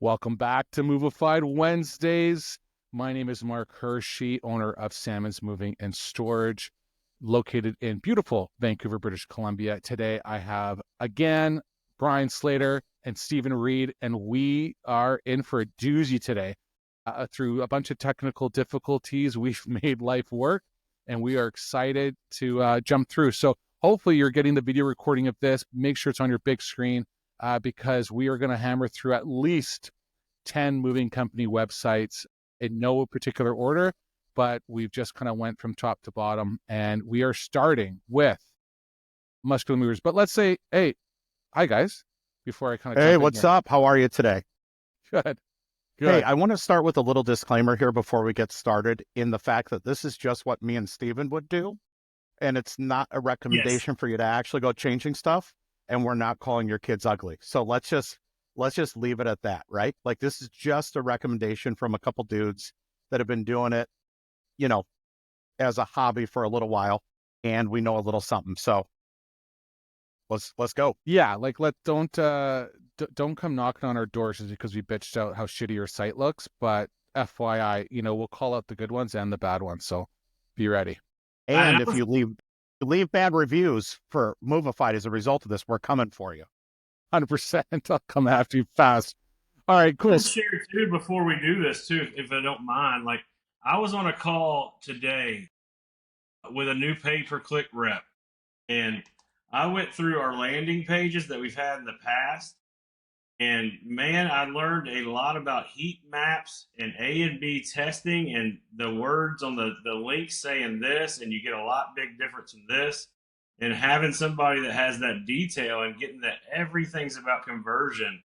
Welcome back to Movified Wednesdays. My name is Mark Hershey, owner of Salmon's Moving and Storage, located in beautiful Vancouver, British Columbia. Today I have, again, Brian Slater and Stephen Reed, and we are in for a doozy today. Through a bunch of technical difficulties, we've made life work, and we are excited to jump through. So hopefully you're getting the video recording of this. Make sure it's on your big screen. Because we are going to hammer through at least 10 moving company websites in no particular order, but we've just kind of went from top to bottom, and we are starting with Muscular Movers. But let's say, hey, hi guys, before I kind of Hey, jump in what's here. up? How are you today? Good, Hey, good. I want to start with a little disclaimer here before we get started in the fact that this is just what me and Steven would do. And it's not a Yes. recommendation for you to actually go changing stuff. And we're not calling your kids ugly. So let's just leave it at that, right? Like this is just a recommendation from a couple dudes that have been doing it, you know, as a hobby for a little while. And we know a little something. So let's go. Yeah, like don't come knocking on our doors just because we bitched out how shitty your site looks. But FYI, we'll call out the good ones and the bad ones. So be ready. And I if was, you leave bad reviews for Movified as a result of this, we're coming for you. 100%. I'll come after you fast. All right, I cool. will share too before we do this too, if I don't mind. Like I was on a call today with a new pay-per-click rep, and I went through our landing pages that we've had in the past, and man, I learned a lot about heat maps and A and B testing, and the words on the links saying this, and you get a lot big difference in this. And having somebody that has that detail and getting that everything's about conversion.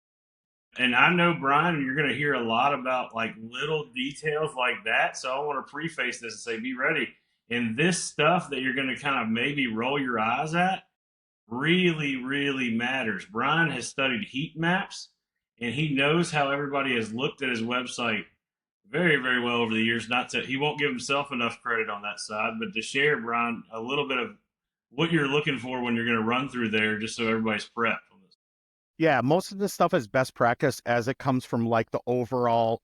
And I know, Brian, you're going to hear a lot about like little details like that. So I want to preface this and say, be ready. And this stuff that you're going to kind of maybe roll your eyes at really, really matters. Brian has studied heat maps, and he knows how everybody has looked at his website very, very well over the years. Not to, he won't give himself enough credit on that side, but to share, Brian, a little bit of what you're looking for when you're going to run through there, just so everybody's prepped on this. Yeah, most of this stuff is best practice as it comes from like the overall,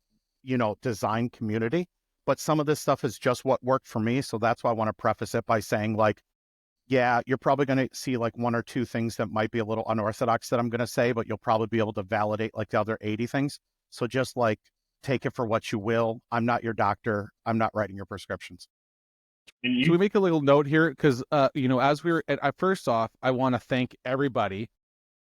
design community. But some of this stuff is just what worked for me. So that's why I want to preface it by saying like, yeah, you're probably going to see like one or two things that might be a little unorthodox that I'm going to say, but you'll probably be able to validate like the other 80 things. So just like take it for what you will. I'm not your doctor. I'm not writing your prescriptions. And So we you, make a little note here because, as we were first off, I want to thank everybody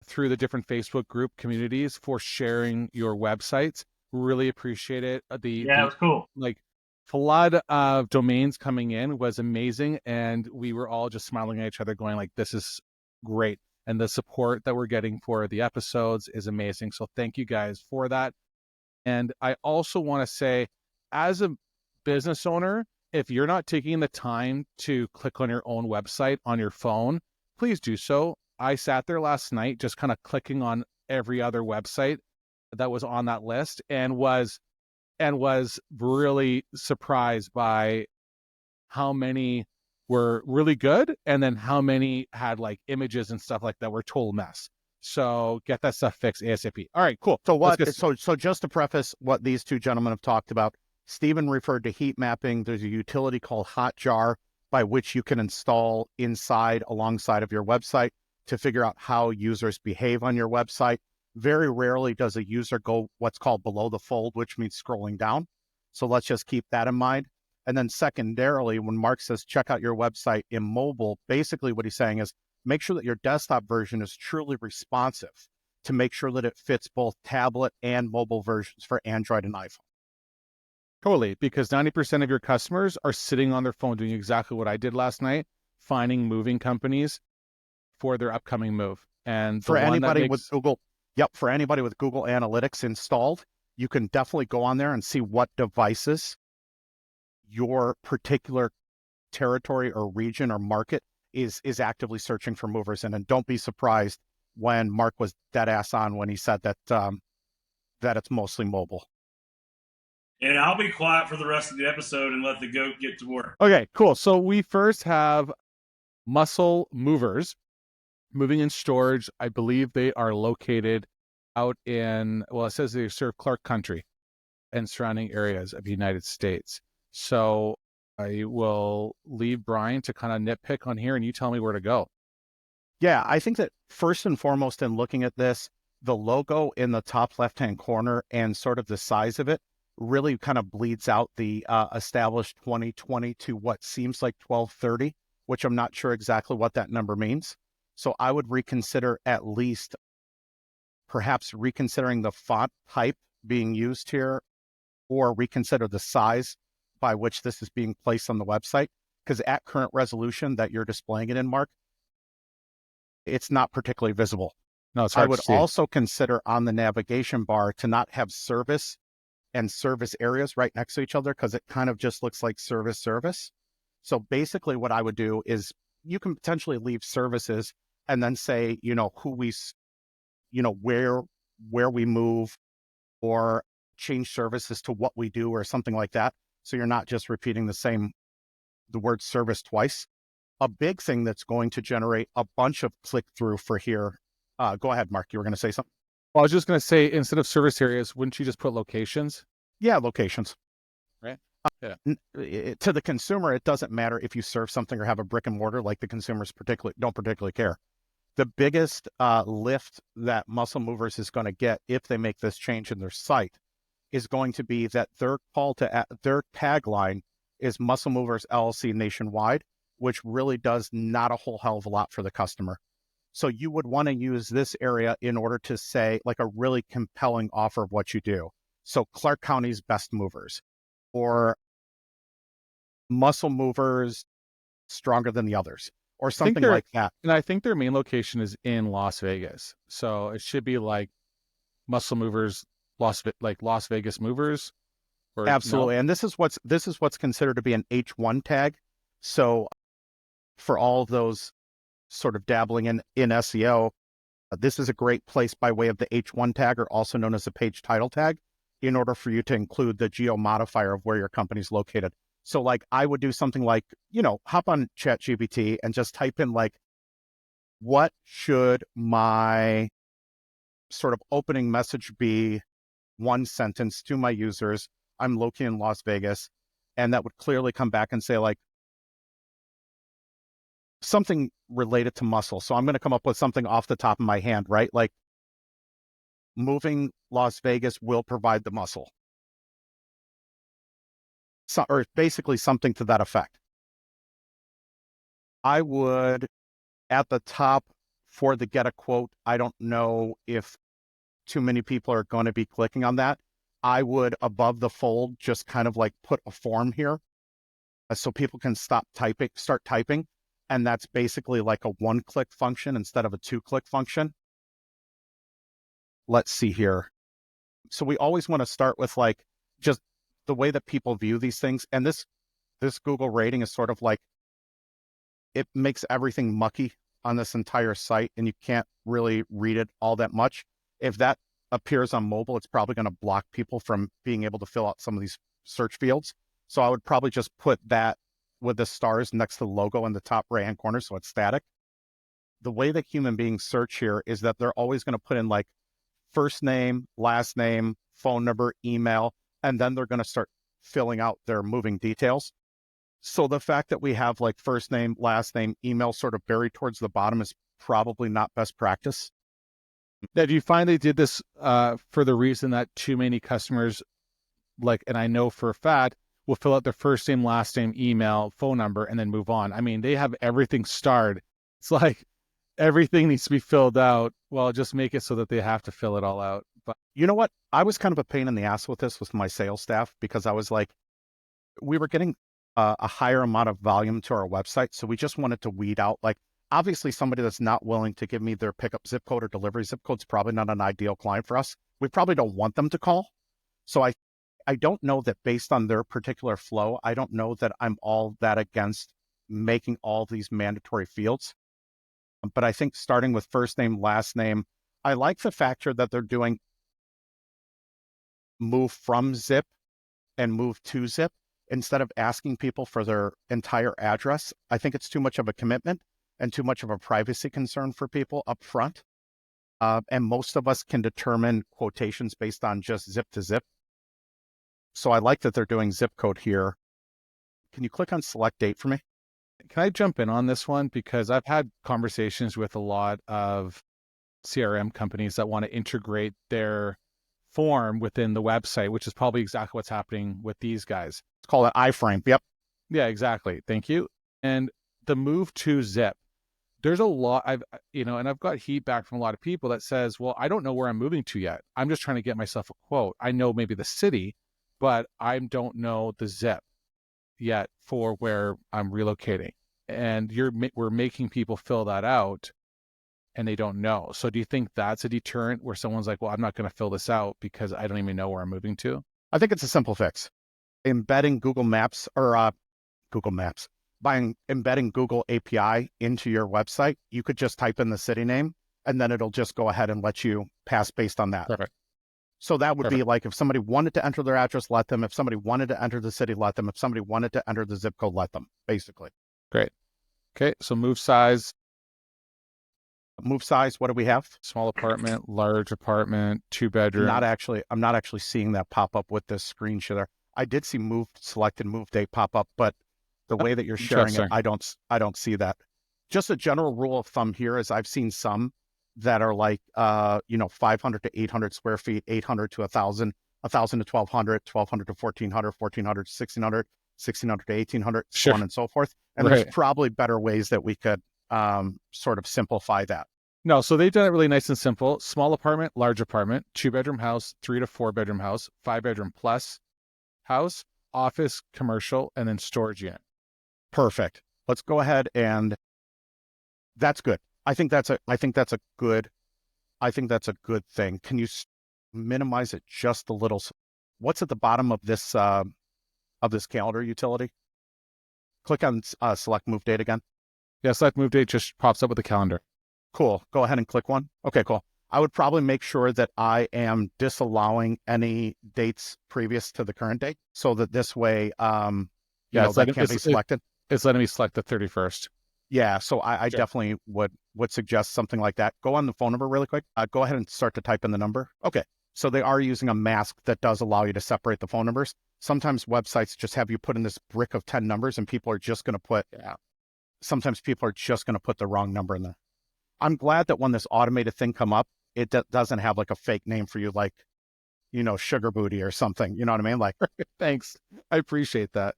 through the different Facebook group communities for sharing your websites. Really appreciate it. yeah, it The was cool. like flood of domains coming in was amazing, and we were all just smiling at each other, going like, "This is great." And the support that we're getting for the episodes is amazing. So thank you guys for that. And I also want to say, as a business owner, if you're not taking the time to click on your own website on your phone, please do so. I sat there last night just kind of clicking on every other website that was on that list and was really surprised by how many were really good and then how many had like images and stuff like that were total mess. So get that stuff fixed ASAP. All right, cool. So Let's what? get So just to preface what these two gentlemen have talked about, Stephen referred to heat mapping. There's a utility called Hotjar by which you can install alongside of your website to figure out how users behave on your website. Very rarely does a user go what's called below the fold, which means scrolling down. So let's just keep that in mind. And then secondarily, when Mark says check out your website in mobile, basically what he's saying is make sure that your desktop version is truly responsive to make sure that it fits both tablet and mobile versions for Android and iPhone. Totally, because 90% of your customers are sitting on their phone doing exactly what I did last night, finding moving companies for their upcoming move. And the For one that anybody with makes, Google, yep, for anybody with Google Analytics installed, you can definitely go on there and see what devices your particular territory or region or market is actively searching for movers in. And don't be surprised when Mark was dead ass on when he said that it's mostly mobile. And I'll be quiet for the rest of the episode and let the goat get to work. okay, cool. So we first have Muscle Movers, moving and storage. I believe they are located out in, well, it says they serve Clark County and surrounding areas of the United States. So I will leave Brian to kind of nitpick on here and you tell me where to go. Yeah, I think that first and foremost in looking at this, the logo in the top left-hand corner and sort of the size of it really kind of bleeds out the established 2020 to what seems like 1230, which I'm not sure exactly what that number means. So I would reconsider at least perhaps reconsidering the font type being used here, or reconsider the size by which this is being placed on the website. Because at current resolution that you're displaying it in, Mark, it's not particularly visible. No, it's I hard would to see. also consider on the navigation bar to not have service and service areas right next to each other, because it kind of just looks like service. So basically what I would do is you can potentially leave services and then say, who we, where we move, or change services to what we do or something like that. So you're not just repeating the word service twice. A big thing that's going to generate a bunch of click through for here. Go ahead, Mark. You were going to say something? Well, I was just going to say, instead of service areas, wouldn't you just put locations? Yeah, locations. Right. Yeah. To the consumer, it doesn't matter if you serve something or have a brick and mortar. Like, the consumers don't particularly care. The biggest lift that Muscle Movers is going to get if they make this change in their site is going to be that their tagline is Muscle Movers LLC nationwide, which really does not a whole hell of a lot for the customer. So you would want to use this area in order to say like a really compelling offer of what you do. So Clark County's best movers, or Muscle Movers stronger than the others, or something like that. And I think their main location is in Las Vegas. So it should be like Muscle Movers, Las Vegas Movers. Or Absolutely. no? And this is what's considered to be an H1 tag. So for all of those sort of dabbling in SEO, this is a great place by way of the H1 tag, or also known as the page title tag, in order for you to include the geo modifier of where your company's located. So like I would do something like, hop on ChatGPT and just type in like, what should my sort of opening message be? One sentence to my users. I'm located in Las Vegas. And that would clearly come back and say like something related to muscle. So I'm going to come up with something off the top of my hand, right? Like, moving Las Vegas will provide the muscle. So, or basically something to that effect. I would, at the top for the get a quote, I don't know if too many people are going to be clicking on that. I would, above the fold, just kind of like put a form here so people can start typing. And that's basically like a 1-click function instead of a 2-click function. Let's see here. So we always want to start with like just the way that people view these things. And this Google rating is sort of like, it makes everything mucky on this entire site, and you can't really read it all that much. If that appears on mobile, it's probably going to block people from being able to fill out some of these search fields. So I would probably just put that with the stars next to the logo in the top right-hand corner, so it's static. The way that human beings search here is that they're always going to put in like first name, last name, phone number, email, and then they're going to start filling out their moving details. So the fact that we have like first name, last name, email sort of buried towards the bottom is probably not best practice. Now, do you find they did this for the reason that too many customers, like, and I know for a fact, will fill out their first name, last name, email, phone number, and then move on? I mean, they have everything starred. It's like everything needs to be filled out. Well, just make it so that they have to fill it all out. But you know what? I was kind of a pain in the ass with this with my sales staff, because I was like, we were getting a higher amount of volume to our website. So we just wanted to weed out, like, obviously somebody that's not willing to give me their pickup zip code or delivery zip code is probably not an ideal client for us. We probably don't want them to call. So I don't know that based on their particular flow, I don't know that I'm all that against making all these mandatory fields. But I think starting with first name, last name, I like the factor that they're doing move from zip and move to zip instead of asking people for their entire address. I think it's too much of a commitment and too much of a privacy concern for people up front. and most of us can determine quotations based on just zip to zip. So I like that they're doing zip code here. Can you click on select date for me? Can I jump in on this one? Because I've had conversations with a lot of CRM companies that want to integrate their form within the website, which is probably exactly what's happening with these guys. Let's call it iframe. Yep. Yeah, exactly. Thank you. And the move to zip, there's a lot and I've got heat back from a lot of people that says, well, I don't know where I'm moving to yet. I'm just trying to get myself a quote. I know maybe the city, but I don't know the zip yet for where I'm relocating. And we're making people fill that out and they don't know. So do you think that's a deterrent where someone's like, well, I'm not going to fill this out because I don't even know where I'm moving to? I think it's a simple fix. Embedding Google Maps by embedding Google API into your website, you could just type in the city name and then it'll just go ahead and let you pass based on that. Perfect. So that would be like if somebody wanted to enter their address, let them. If somebody wanted to enter the city, let them. If somebody wanted to enter the zip code, let them, basically. Great. Okay, so move size. Move size, what do we have? Small apartment, large apartment, 2-bedroom. I'm not actually seeing that pop up with this screen share. I did see move select and move date pop up, but the way that you're sharing it, I don't see that. Just a general rule of thumb here is I've seen some that are like 500 to 800 square feet, 800 to 1,000, 1,000 to 1,200, 1,200 to 1,400, 1,400 to 1,600, 1,600 to 1,800, Sure. so on and so forth. And there's probably better ways that we could sort of simplify that. No, so they've done it really nice and simple. Small apartment, large apartment, 2-bedroom house, 3 to 4-bedroom house, 5-bedroom plus house, office, commercial, and then storage unit. Perfect. Let's go ahead and that's good. I think that's a good thing. Can you minimize it just a little? What's at the bottom of this calendar utility? Click on select move date again. Yeah, select move date just pops up with the calendar. Cool. Go ahead and click one. Okay, cool. I would probably make sure that I am disallowing any dates previous to the current date so that this way, that can't be selected. It's letting me select the 31st. Yeah, so I Sure. definitely would suggest something like that. Go on the phone number really quick. Go ahead and start to type in the number. Okay, so they are using a mask that does allow you to separate the phone numbers. Sometimes websites just have you put in this brick of 10 numbers and people are just going to put, sometimes people are just going to put the wrong number in there. I'm glad that when this automated thing come up, it doesn't have like a fake name for you, like, Sugar Booty or something. You know what I mean? Like, thanks. I appreciate that.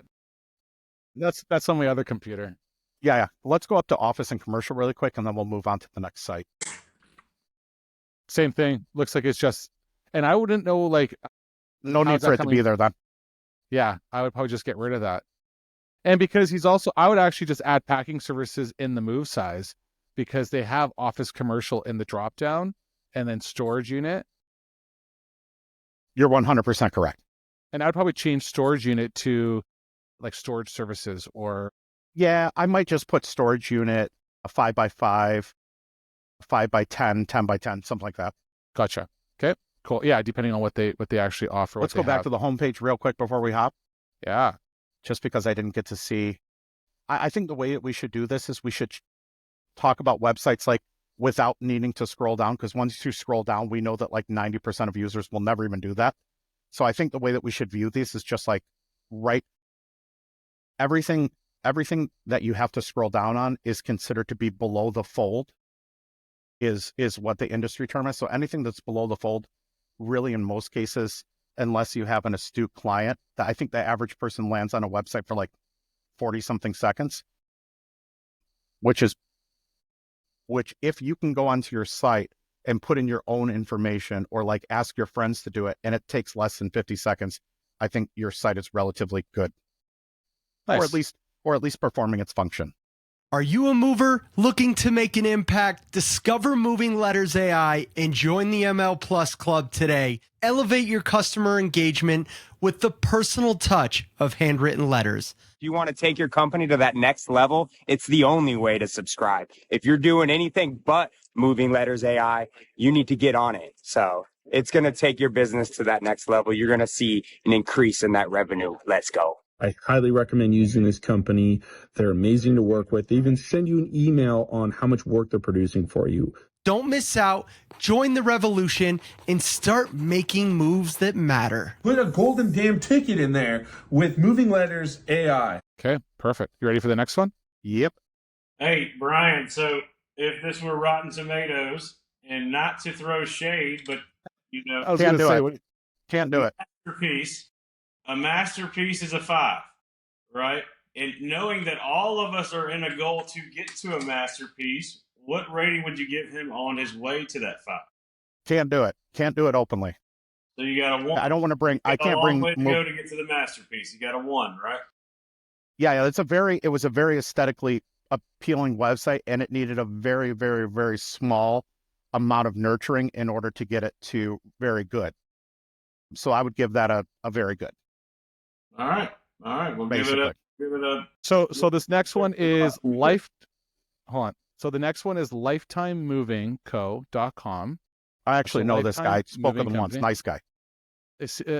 That's on my other computer. Yeah. Let's go up to office and commercial really quick, and then we'll move on to the next site. Same thing. Looks like it's just, and I wouldn't know, like, no need for it to be there then. Yeah, I would probably just get rid of that. And because I would actually just add packing services in the move size because they have office commercial in the drop down and then storage unit. You're 100% correct. And I'd probably change storage unit to like storage services or. Yeah, I might just put storage unit, a 5x5, 5x10, 10x10, something like that. Gotcha. Okay, cool. Yeah, depending on what they actually offer. Let's go back to the homepage real quick before we hop. Yeah. Just because I didn't get to see. I think the way that we should do this is we should talk about websites like without needing to scroll down, because once you scroll down, we know that like 90% of users will never even do that. So I think the way that we should view these is just like everything that you have to scroll down on is considered to be below the fold is what the industry term is. So anything that's below the fold, really in most cases, unless you have an astute client, that I think the average person lands on a website for like 40 something seconds, which if you can go onto your site and put in your own information or like ask your friends to do it, and it takes less than 50 seconds, I think your site is relatively good. Nice. Or at least performing its function. Are you a mover looking to make an impact? Discover Moving Letters AI and join the ML Plus Club today. Elevate your customer engagement with the personal touch of handwritten letters. If you want to take your company to that next level, it's the only way to subscribe. If you're doing anything but Moving Letters AI, you need to get on it. So it's going to take your business to that next level. You're going to see an increase in that revenue. Let's go. I highly recommend using this company. They're amazing to work with. They even send you an email on how much work they're producing for you. Don't miss out. Join the revolution and start making moves that matter. Put a golden damn ticket in there with Moving Letters AI. Okay, perfect. You ready for the next one? Yep. Hey, Brian, so if this were Rotten Tomatoes, and not to throw shade, but, you know, I was Can't going to do say, it. what, Can't do it. a masterpiece is a 5, right? And knowing that all of us are in a goal to get to a masterpiece, what rating would you give him on his way to that 5? Can't do it. Can't do it openly. So you got a 1. I don't want to bring. I You got a can't long bring. way to go to get to the masterpiece. You got a 1, right? Yeah, it was a very aesthetically appealing website, and it needed a very, very, very small amount of nurturing in order to get it to very good. So I would give that a very good. All right. We'll Basically. give it a. so this next one is hold on. So the next one is lifetimemovingco.com. I actually So know this guy. Lifetime Spoke with Moving him once. Company. Nice guy.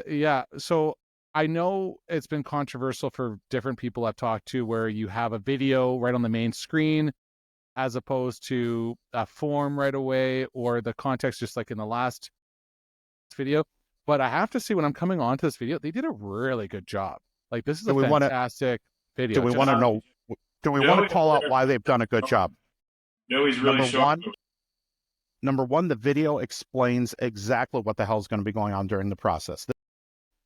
Yeah. So I know it's been controversial for different people I've talked to where you have a video right on the main screen as opposed to a form right away or the context just like in the last video. But I have to say, when I'm coming on to this video, they did a really good job. Like, this is a fantastic video. Do we want to know? Do we want to call out why they've done a good job? No, he's really Number one, the video explains exactly what the hell is going to be going on during the process.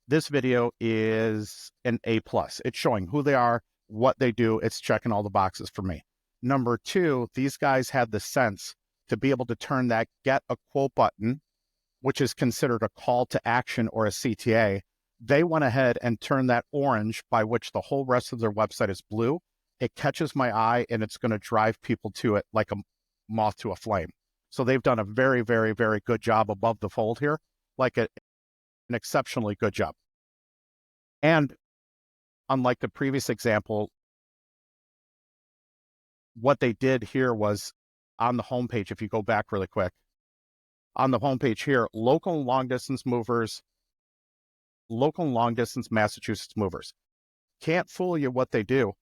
This video is an A+. It's showing who they are, what they do. It's checking all the boxes for me. Number two, these guys had the sense to be able to turn that get a quote button, which is considered a call to action or a CTA. They went ahead and turned that orange, by which the whole rest of their website is blue. It catches my eye and it's going to drive people to it like a moth to a flame. So they've done a very, very, very good job above the fold here, like an exceptionally good job. And unlike the previous example, what they did here was on the homepage, if you go back really quick, on the homepage here, local and long distance Massachusetts movers. Can't fool you what they do.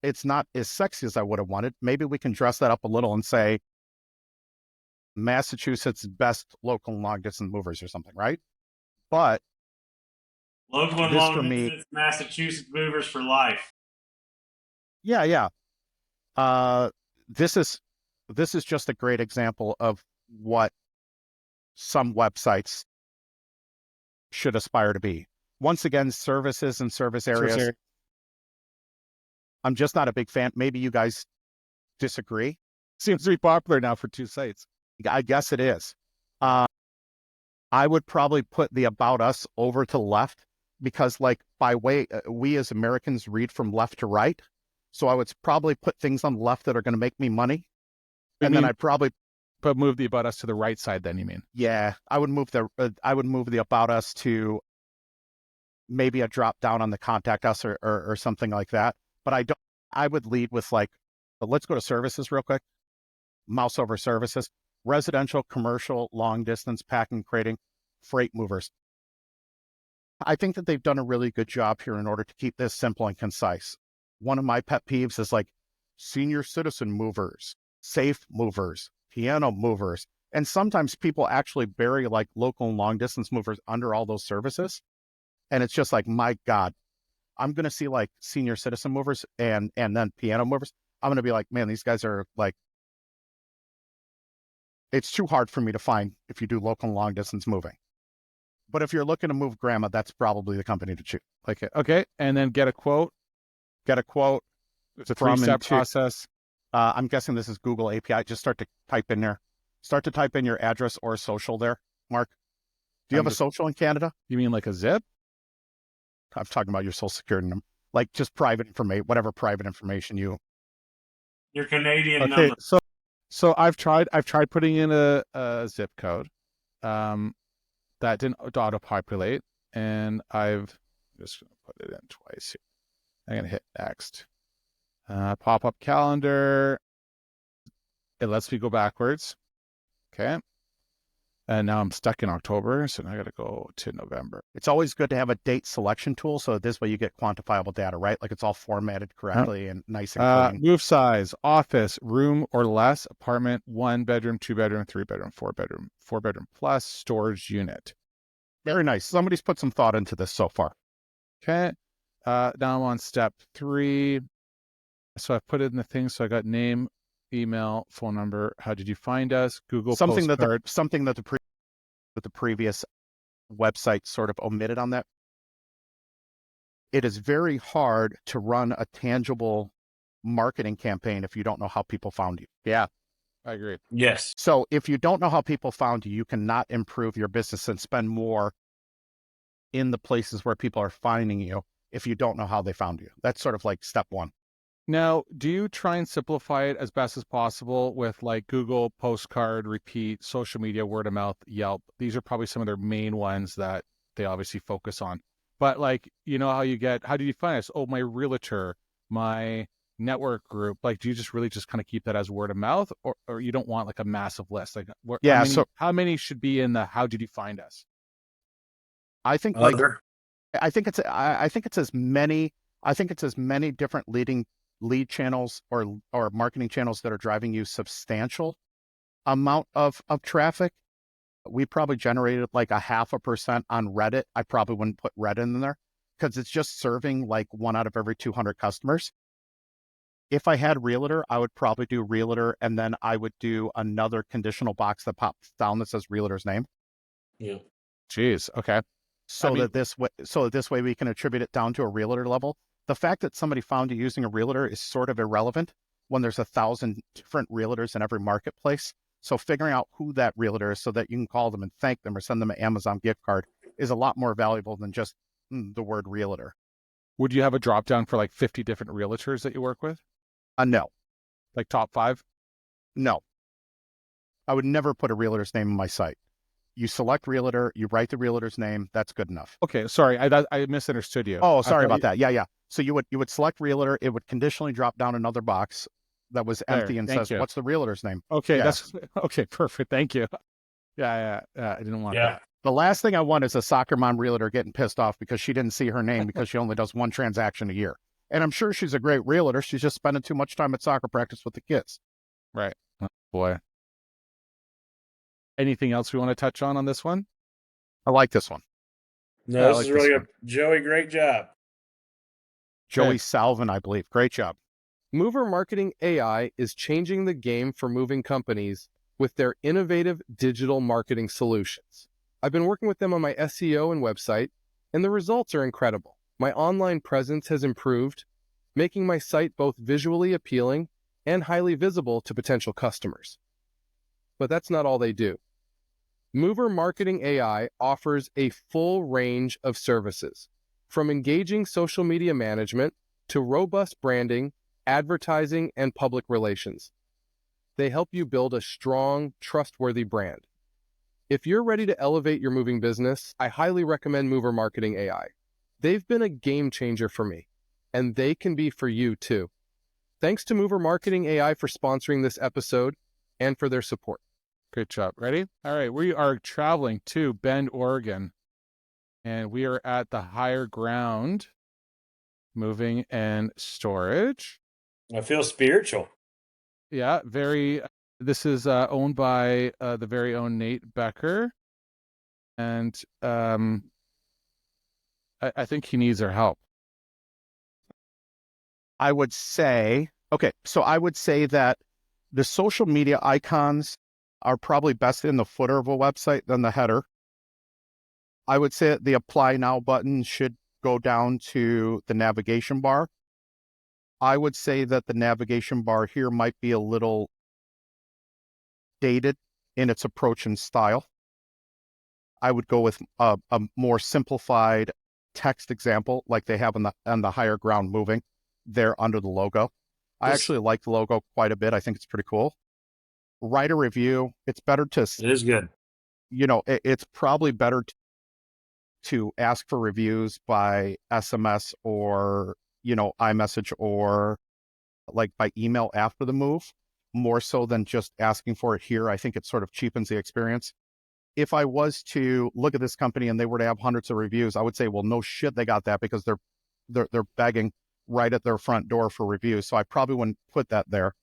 It's not as sexy as I would have wanted. Maybe we can dress that up a little and say Massachusetts best local and long distance movers or something, right? But local and long distance Massachusetts movers for life. Yeah. This is just a great example of what some websites should aspire to be. Once again, services and service areas. I'm just not a big fan. Maybe you guys disagree. Seems to be popular now for 2 sites. I guess it is. I would probably put the About Us over to left because, like, by way, we as Americans read from left to right. So I would probably put things on the left that are going to make me money. And then I'd probably move the About Us to the right side then, you mean? Yeah, I would move the About Us to maybe a drop down on the Contact Us or something like that. But I would lead with, like, let's go to services real quick. Mouse over services. Residential, commercial, long distance, packing, crating, freight movers. I think that they've done a really good job here in order to keep this simple and concise. One of my pet peeves is like senior citizen movers, safe movers, piano movers. And sometimes people actually bury like local and long distance movers under all those services. And it's just like, my God, I'm going to see like senior citizen movers and then piano movers. I'm going to be like, man, these guys are like, it's too hard for me to find if you do local and long distance moving. But if you're looking to move grandma, that's probably the company to choose. Okay. And then get a quote. It's a 3-step process. I'm guessing this is Google API. Just start to type in there. Start to type in your address or social there. Mark, do you have a social in Canada? You mean like a zip? I'm talking about your social security number. Like just private information, whatever private information you. Your Canadian number. So I've tried putting in a zip code. That didn't auto-populate, and I'm just going to put it in twice here. I'm going to hit next. Pop-up calendar. It lets me go backwards. Okay. And now I'm stuck in October, so now I got to go to November. It's always good to have a date selection tool, so this way you get quantifiable data, right? Like it's all formatted correctly and nice and clean. Move size, office, room or less, apartment, 1 bedroom, 2 bedroom, 3 bedroom, 4 bedroom plus, storage unit. Very nice. Somebody's put some thought into this so far. Okay. Now I'm on step 3. So I put it in the thing. So I got name, email, phone number. How did you find us? Google postcard. Something that the previous website sort of omitted on that. It is very hard to run a tangible marketing campaign if you don't know how people found you. Yeah, I agree. Yes. So if you don't know how people found you, you cannot improve your business and spend more in the places where people are finding you if you don't know how they found you. That's sort of like step 1. Now, do you try and simplify it as best as possible with like Google, postcard, repeat, social media, word of mouth, Yelp? These are probably some of their main ones that they obviously focus on. But like, you know how do you find us? Oh, my realtor, my network group. Like, do you just really just kind of keep that as word of mouth, or you don't want like a massive list? Like, how many should be in the how did you find us? I think I think it's as many different lead channels or marketing channels that are driving you substantial amount of traffic. We probably generated like 0.5% on Reddit. I probably wouldn't put Reddit in there because it's just serving like 1 out of every 200 customers. If I had Realtor, I would probably do Realtor, and then I would do another conditional box that pops down that says Realtor's name. Yeah. Jeez. Okay. So that this way we can attribute it down to a Realtor level. The fact that somebody found you using a Realtor is sort of irrelevant when there's 1,000 different Realtors in every marketplace. So figuring out who that Realtor is so that you can call them and thank them or send them an Amazon gift card is a lot more valuable than just the word Realtor. Would you have a drop down for like 50 different realtors that you work with? No. Like top 5? No. I would never put a Realtor's name on my site. You select Realtor, you write the Realtor's name, that's good enough. Okay, sorry, I misunderstood you. Oh, sorry about that. Yeah. So you would select Realtor, it would conditionally drop down another box that was empty and says, what's the Realtor's name? Okay, that's okay, perfect. Thank you. Yeah, I didn't want that. The last thing I want is a soccer mom Realtor getting pissed off because she didn't see her name because she only does 1 transaction a year. And I'm sure she's a great Realtor. She's just spending too much time at soccer practice with the kids. Right. Oh, boy. Anything else we want to touch on this one? I like this one. No, this is really good. Joey, great job. Joey Salvin, I believe. Great job. Mover Marketing AI is changing the game for moving companies with their innovative digital marketing solutions. I've been working with them on my SEO and website, and the results are incredible. My online presence has improved, making my site both visually appealing and highly visible to potential customers. But that's not all they do. Mover Marketing AI offers a full range of services, from engaging social media management to robust branding, advertising, and public relations. They help you build a strong, trustworthy brand. If you're ready to elevate your moving business, I highly recommend Mover Marketing AI. They've been a game changer for me, and they can be for you too. Thanks to Mover Marketing AI for sponsoring this episode and for their support. Great job. Ready? All right, we are traveling to Bend, Oregon, and we are at the Higher Ground Moving and Storage. I feel spiritual. Yeah, very. This is owned by the very own Nate Becker, and I think he needs our help. I would say that the social media icons are probably best in the footer of a website than the header. I would say that the Apply Now button should go down to the navigation bar. I would say that the navigation bar here might be a little dated in its approach and style. I would go with a more simplified text example like they have on the Higher Ground Moving there under the logo. I actually like the logo quite a bit. I think it's pretty cool. Write a review. It's better to... It is good. It's probably better to ask for reviews by SMS or, iMessage or like by email after the move, more so than just asking for it here. I think it sort of cheapens the experience. if I was to look at this company and they were to have hundreds of reviews, I would say, well, no shit, they got that because they're begging right at their front door for reviews. So I probably wouldn't put that there.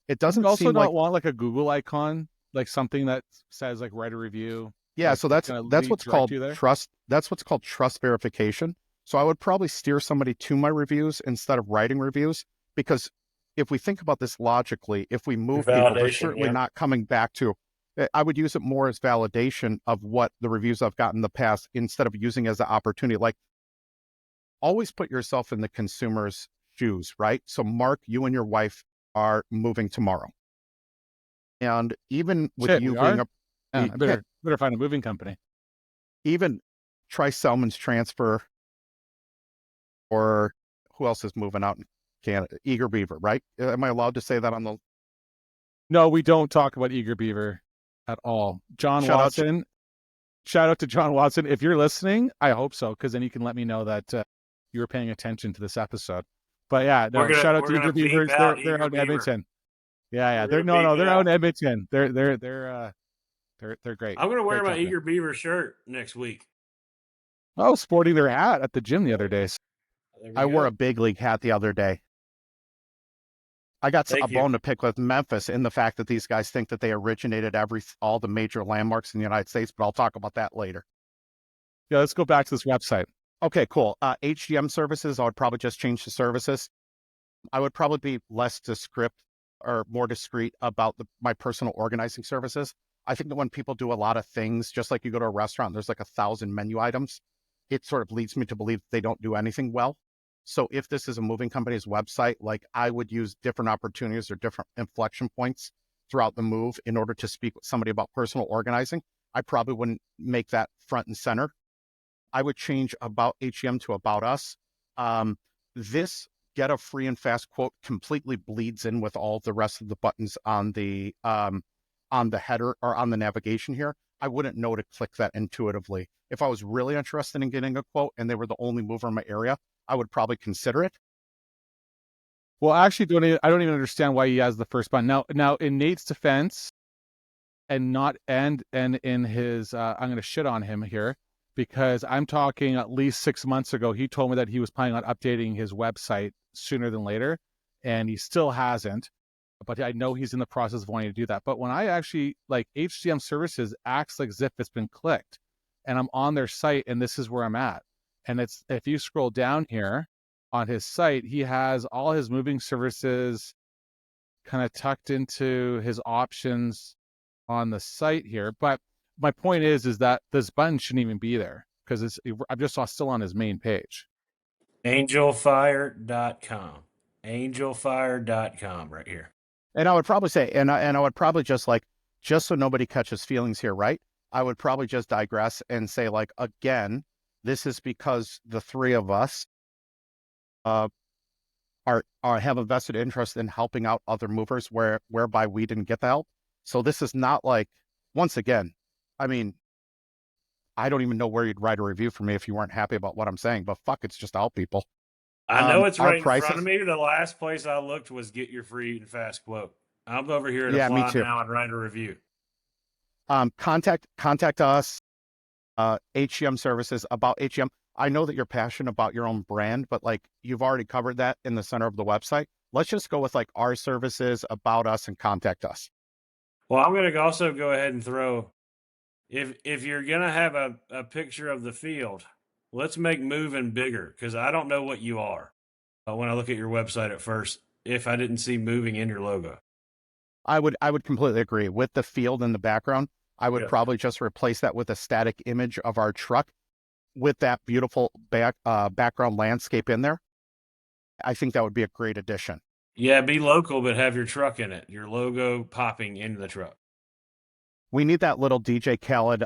It doesn't You also seem like, don't want like a Google icon, like something that says like write a review. yeah. Like, So it's that's gonna what's direct called you there. trust. That's what's called trust verification. So I would probably steer somebody to my reviews instead of writing reviews, because if we think about this logically, if we move people, they're Validation, certainly yeah. not coming back to. I would use it more as validation of what the reviews I've gotten in the past instead of using it as an opportunity. Like, always put yourself in the consumer's shoes, right? So Mark, you and your wife are moving tomorrow. And even with Shit, you we being are? Yeah, I better find a moving company. even try Selman's Transfer, or who else is moving out in Canada? Eager Beaver, right? Am I allowed to say that on the No, we don't talk about Eager Beaver at all. John shout out? Watson. Shout out to John Watson. If you're listening, I hope so, because then you can let me know that you were paying attention to this episode. But yeah, no, shout out to Eager Beavers. They're out in Edmonton. Yeah. They're out in Edmonton. They're great. I'm going to wear Great my company. Eager Beaver shirt next week. I was sporting their hat at the gym the other day. I wore a big league hat the other day. I got Thank a bone to pick with Memphis in the fact that these guys think that they originated all the major landmarks in the United States, but I'll talk about that later. Yeah, let's go back to this website. Okay, cool. HGM services, I would probably just change the services. I would probably be less descriptive or more discreet about my personal organizing services. I think that when people do a lot of things, just like you go to a restaurant, there's like 1,000 menu items, it sort of leads me to believe they don't do anything well. So if this is a moving company's website, like, I would use different opportunities or different inflection points throughout the move in order to speak with somebody about personal organizing. I probably wouldn't make that front and center. I would change about HGM to about us. This get a free and fast quote completely bleeds in with all the rest of the buttons on the header or on the navigation here. I wouldn't know to click that intuitively. If I was really interested in getting a quote and they were the only mover in my area, I would probably consider it. Well, actually, I don't even understand why he has the first button. Now, in Nate's defense, and in his, I'm going to shit on him here, because I'm talking at least 6 months ago, he told me that he was planning on updating his website sooner than later, and he still hasn't. But I know he's in the process of wanting to do that. But when I actually, like, HCM services acts like as if it's been clicked, and I'm on their site, and this is where I'm at. And it's, if you scroll down here on his site, he has all his moving services kind of tucked into his options on the site here. But my point is that this button shouldn't even be there, because I just saw still on his main page. Angelfire.com. Angelfire.com right here. And I would probably say, and I would probably just so nobody catches feelings here, right? I would probably just digress and say, like, again, this is because the three of us have a vested interest in helping out other movers whereby we didn't get the help. So this is not like, once again, I mean, I don't even know where you'd write a review for me if you weren't happy about what I'm saying, but fuck, it's just to help people. I know it's right in front of me. The last place I looked was get your free and fast quote. I'm over here to apply now and write a review. Contact us, HGM services, about HGM. I know that you're passionate about your own brand, but like, you've already covered that in the center of the website. Let's just go with like our services, about us, and contact us. Well, I'm going to also go ahead and throw, if you're going to have a picture of the field, let's make moving bigger, because I don't know what you are when I look at your website at first, if I didn't see moving in your logo. I would completely agree with the field in the background. I would probably just replace that with a static image of our truck with that beautiful background landscape in there. I think that would be a great addition. Yeah, be local, but have your truck in it, your logo popping into the truck. We need that little DJ Khaled,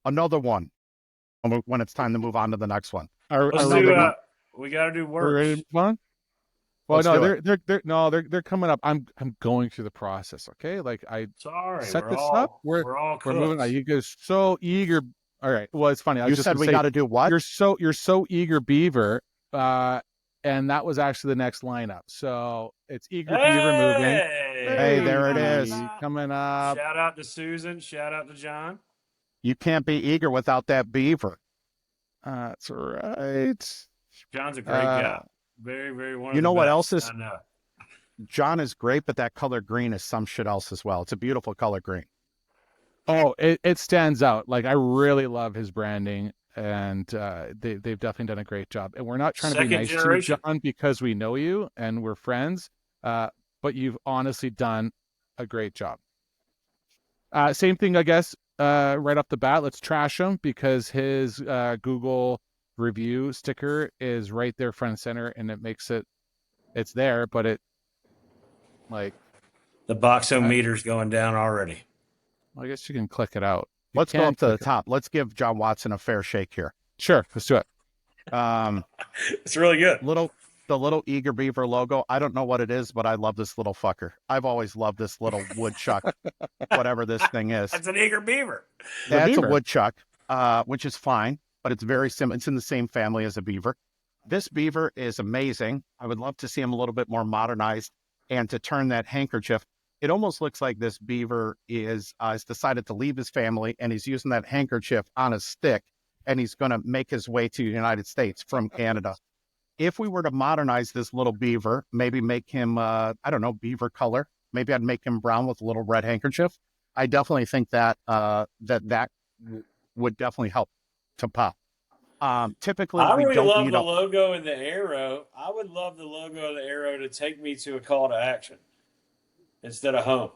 another one when it's time to move on to the next one. We got to do work. Well, they're coming up. I'm going through the process. Okay, like I set this up. We're all moving. You guys so eager. All right. Well, it's funny. You said we got to do what? You're so eager, Beaver. And that was actually the next lineup. So it's Eager Beaver Moving. Hey, there it is. Coming up. Shout out to Susan. Shout out to John. You can't be eager without that beaver. That's right. John's a great guy. Very, very one of You the know what best else is? I know. John is great, but that color green is some shit else as well. It's a beautiful color green. Oh, it stands out. Like, I really love his branding, and they've definitely done a great job. And we're not trying to be Second nice generation. to you, John, because we know you and we're friends, but you've honestly done a great job. Same thing, I guess, right off the bat. Let's trash him because his Google review sticker is right there front and center, and it makes it's there, but it, like, The boxometer's going down already. I guess you can click it out. Let's go up to the top. Let's give John Watson a fair shake here. Sure, let's do it. It's really good. The little Eager Beaver logo. I don't know what it is, but I love this little fucker. I've always loved this little woodchuck, whatever this thing is. That's an Eager Beaver. That's a woodchuck, which is fine, but it's very similar. It's in the same family as a beaver. This beaver is amazing. I would love to see him a little bit more modernized and to turn that handkerchief. It almost looks like this beaver has decided to leave his family and he's using that handkerchief on a stick and he's going to make his way to the United States from Canada. If we were to modernize this little beaver, maybe make him, I don't know, beaver color. Maybe I'd make him brown with a little red handkerchief. I definitely think that that would definitely help to pop. Typically, I we really don't love need the logo and the arrow. I would love the logo and the arrow to take me to a call to action instead of home.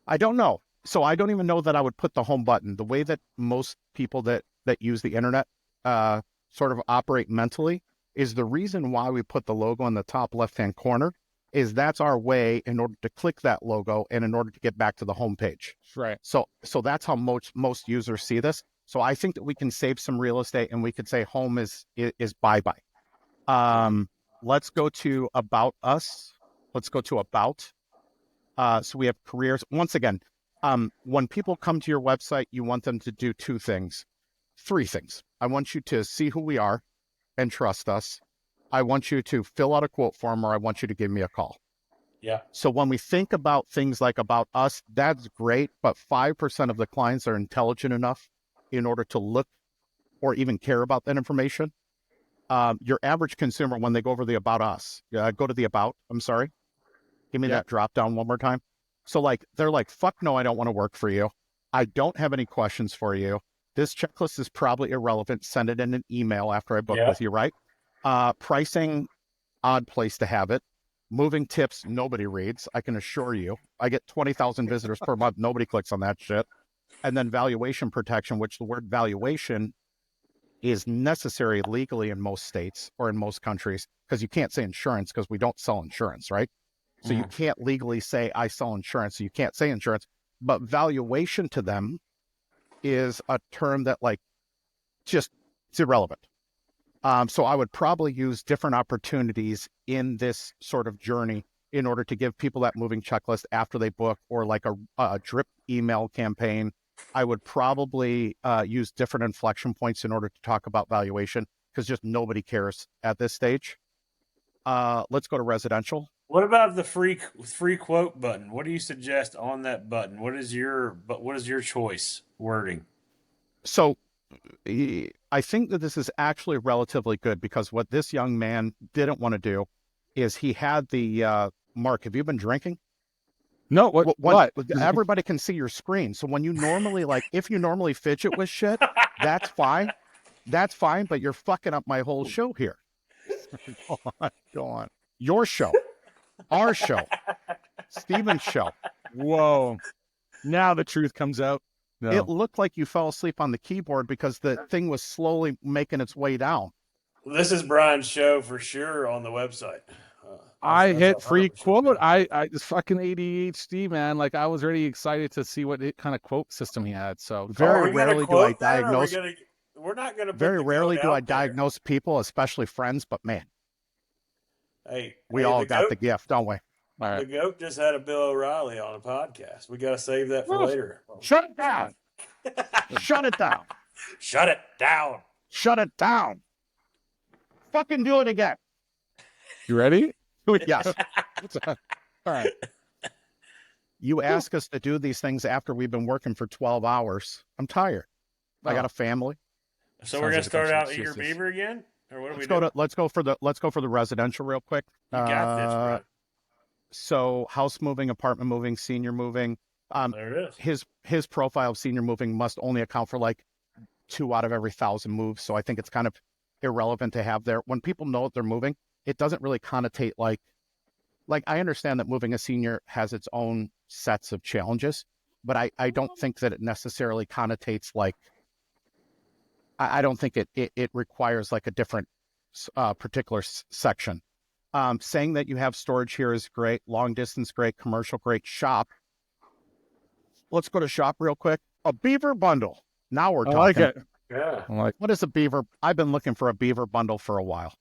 I don't know. So I don't even know that I would put the home button. The way that most people that use the internet sort of operate mentally is the reason why we put the logo in the top left-hand corner is that's our way in order to click that logo and in order to get back to the home page. Right. So that's how most users see this. So I think that we can save some real estate and we could say home is bye-bye. Let's go to About Us. Let's go to About. So we have careers. Once again, when people come to your website, you want them to do three things. I want you to see who we are and trust us. I want you to fill out a quote form, or I want you to give me a call. Yeah. So when we think about things like About Us, that's great, but 5% of the clients are intelligent enough in order to look or even care about that information. Your average consumer, when they go over the About Us, go to the About, I'm sorry. Give me that drop down one more time. So they're like, fuck no, I don't want to work for you. I don't have any questions for you. This checklist is probably irrelevant. Send it in an email after I book with you, right? Pricing, odd place to have it. Moving tips, nobody reads. I can assure you. I get 20,000 visitors per month. Nobody clicks on that shit. And then valuation protection, which the word valuation is necessary legally in most states or in most countries because you can't say insurance because we don't sell insurance, right? So you can't legally say I sell insurance. So you can't say insurance, but valuation to them is a term that it's irrelevant. So I would probably use different opportunities in this sort of journey in order to give people that moving checklist after they book, or like a drip email campaign. I would probably use different inflection points in order to talk about valuation because just nobody cares at this stage. Let's go to residential. What about the free quote button? What do you suggest on that button? What is your choice wording? So I think that this is actually relatively good because what this young man didn't want to do is he had the Mark, have you been drinking? No, what? Everybody can see your screen. So when you normally if you normally fidget with shit, that's fine. That's fine, but you're fucking up my whole show here. Go on. Your show. Our show. Steven's show. Whoa. Now the truth comes out. No. It looked like you fell asleep on the keyboard because the thing was slowly making its way down. Well, this is Brian's show for sure on the website. I hit free quote. I just fucking ADHD, man. Like, I was already excited to see what kind of quote system he had. So very rarely do I diagnose. We're not going to. Very rarely do I diagnose people, especially friends. But man, we all got the gift, don't we? All right. The GOAT just had a Bill O'Reilly on a podcast. We got to save that for later. Shut it down. Shut it down. Shut it down. Shut it down. Fucking do it again. You ready? Yes. All right. You ask us to do these things after we've been working for 12 hours. I'm tired. I got a family. So we're Sounds gonna like a start bunch of out Eager excuses. Beaver again, or what are we Let's go doing? to let's go for the residential real quick. You got this, bro. So house moving, apartment moving, senior moving. There it is. His profile of senior moving must only account for like 2 out of every 1,000 moves. So I think it's kind of irrelevant to have there. When people know that they're moving, it doesn't really connotate like I understand that moving a senior has its own sets of challenges, but I don't think that it necessarily connotates like I don't think it requires like a different particular section. Saying that you have storage here is great. Long distance, great. Commercial, great. Shop. Let's go to shop real quick. A Beaver bundle. Now we're talking. I like it. Yeah. I like. What is a Beaver? I've been looking for a Beaver bundle for a while.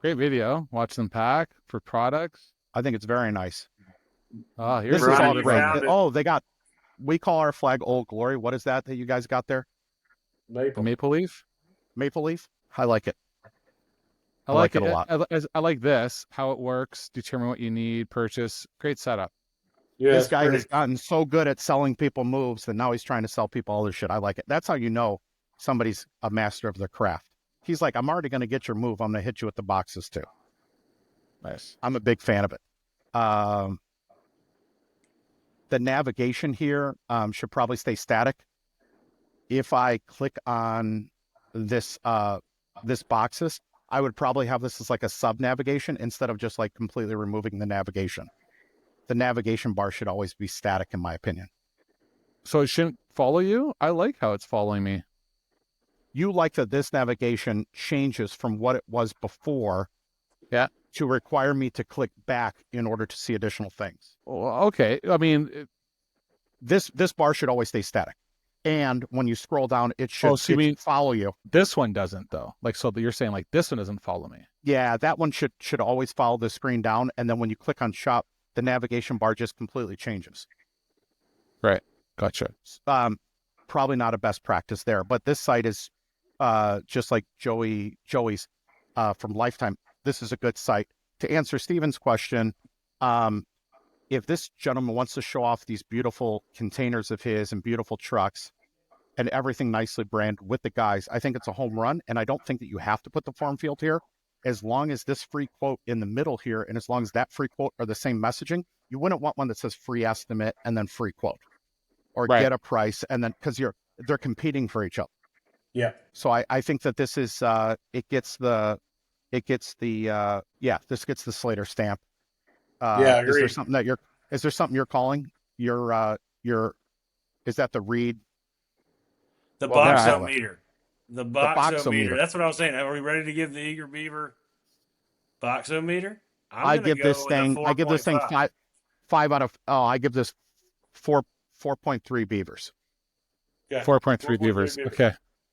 Great video. Watch them pack for products. I think it's very nice. Oh, This here's is Brian, all you great. found it. Oh, we call our flag Old Glory. What is that you guys got there? the maple leaf. Maple leaf? I like it. I like like it a lot. I like this. How it works. Determine what you need. Purchase. Great setup. Yeah, This it's guy pretty. has gotten so good at selling people moves that now he's trying to sell people other shit. I like it. That's how you know somebody's a master of their craft. He's like, I'm already going to get your move. I'm going to hit you with the boxes too. Nice. I'm a big fan of it. The navigation here should probably stay static. If I click on this boxes, I would probably have this as like a sub navigation instead of just like completely removing the navigation. The navigation bar should always be static, in my opinion. So it shouldn't follow you. I like how it's following me. You like that this navigation changes from what it was before, Yeah. to require me to click back in order to see additional things. Well, okay. I mean, This bar should always stay static. And when you scroll down, it should, so you it mean- should follow you. this one doesn't though. Like, so you're saying like this one doesn't follow me. Yeah, that one should always follow the screen down. And then when you click on shop, the navigation bar just completely changes. Right. Gotcha. Probably not a best practice there, but this site is just like Joey's from Lifetime. This is a good site. To answer Steven's question, if this gentleman wants to show off these beautiful containers of his and beautiful trucks and everything nicely branded with the guys, I think it's a home run. And I don't think that you have to put the form field here. As long as this free quote in the middle here, and as long as that free quote are the same messaging, you wouldn't want one that says free estimate and then free quote, or Right. get a price, and then because they're competing for each other. Yeah. So I think that this is this gets the Slater stamp. Yeah, Is there agreed. something that you're calling your is that the read? The Well, yeah, boxo I- meter. The boxo meter. boxometer. That's what I was saying. Are we ready to give the Eager Beaver boxo meter? I give this thing 4.5. five out of I give this 4.3 beavers. Okay. 4.3 beavers. Okay.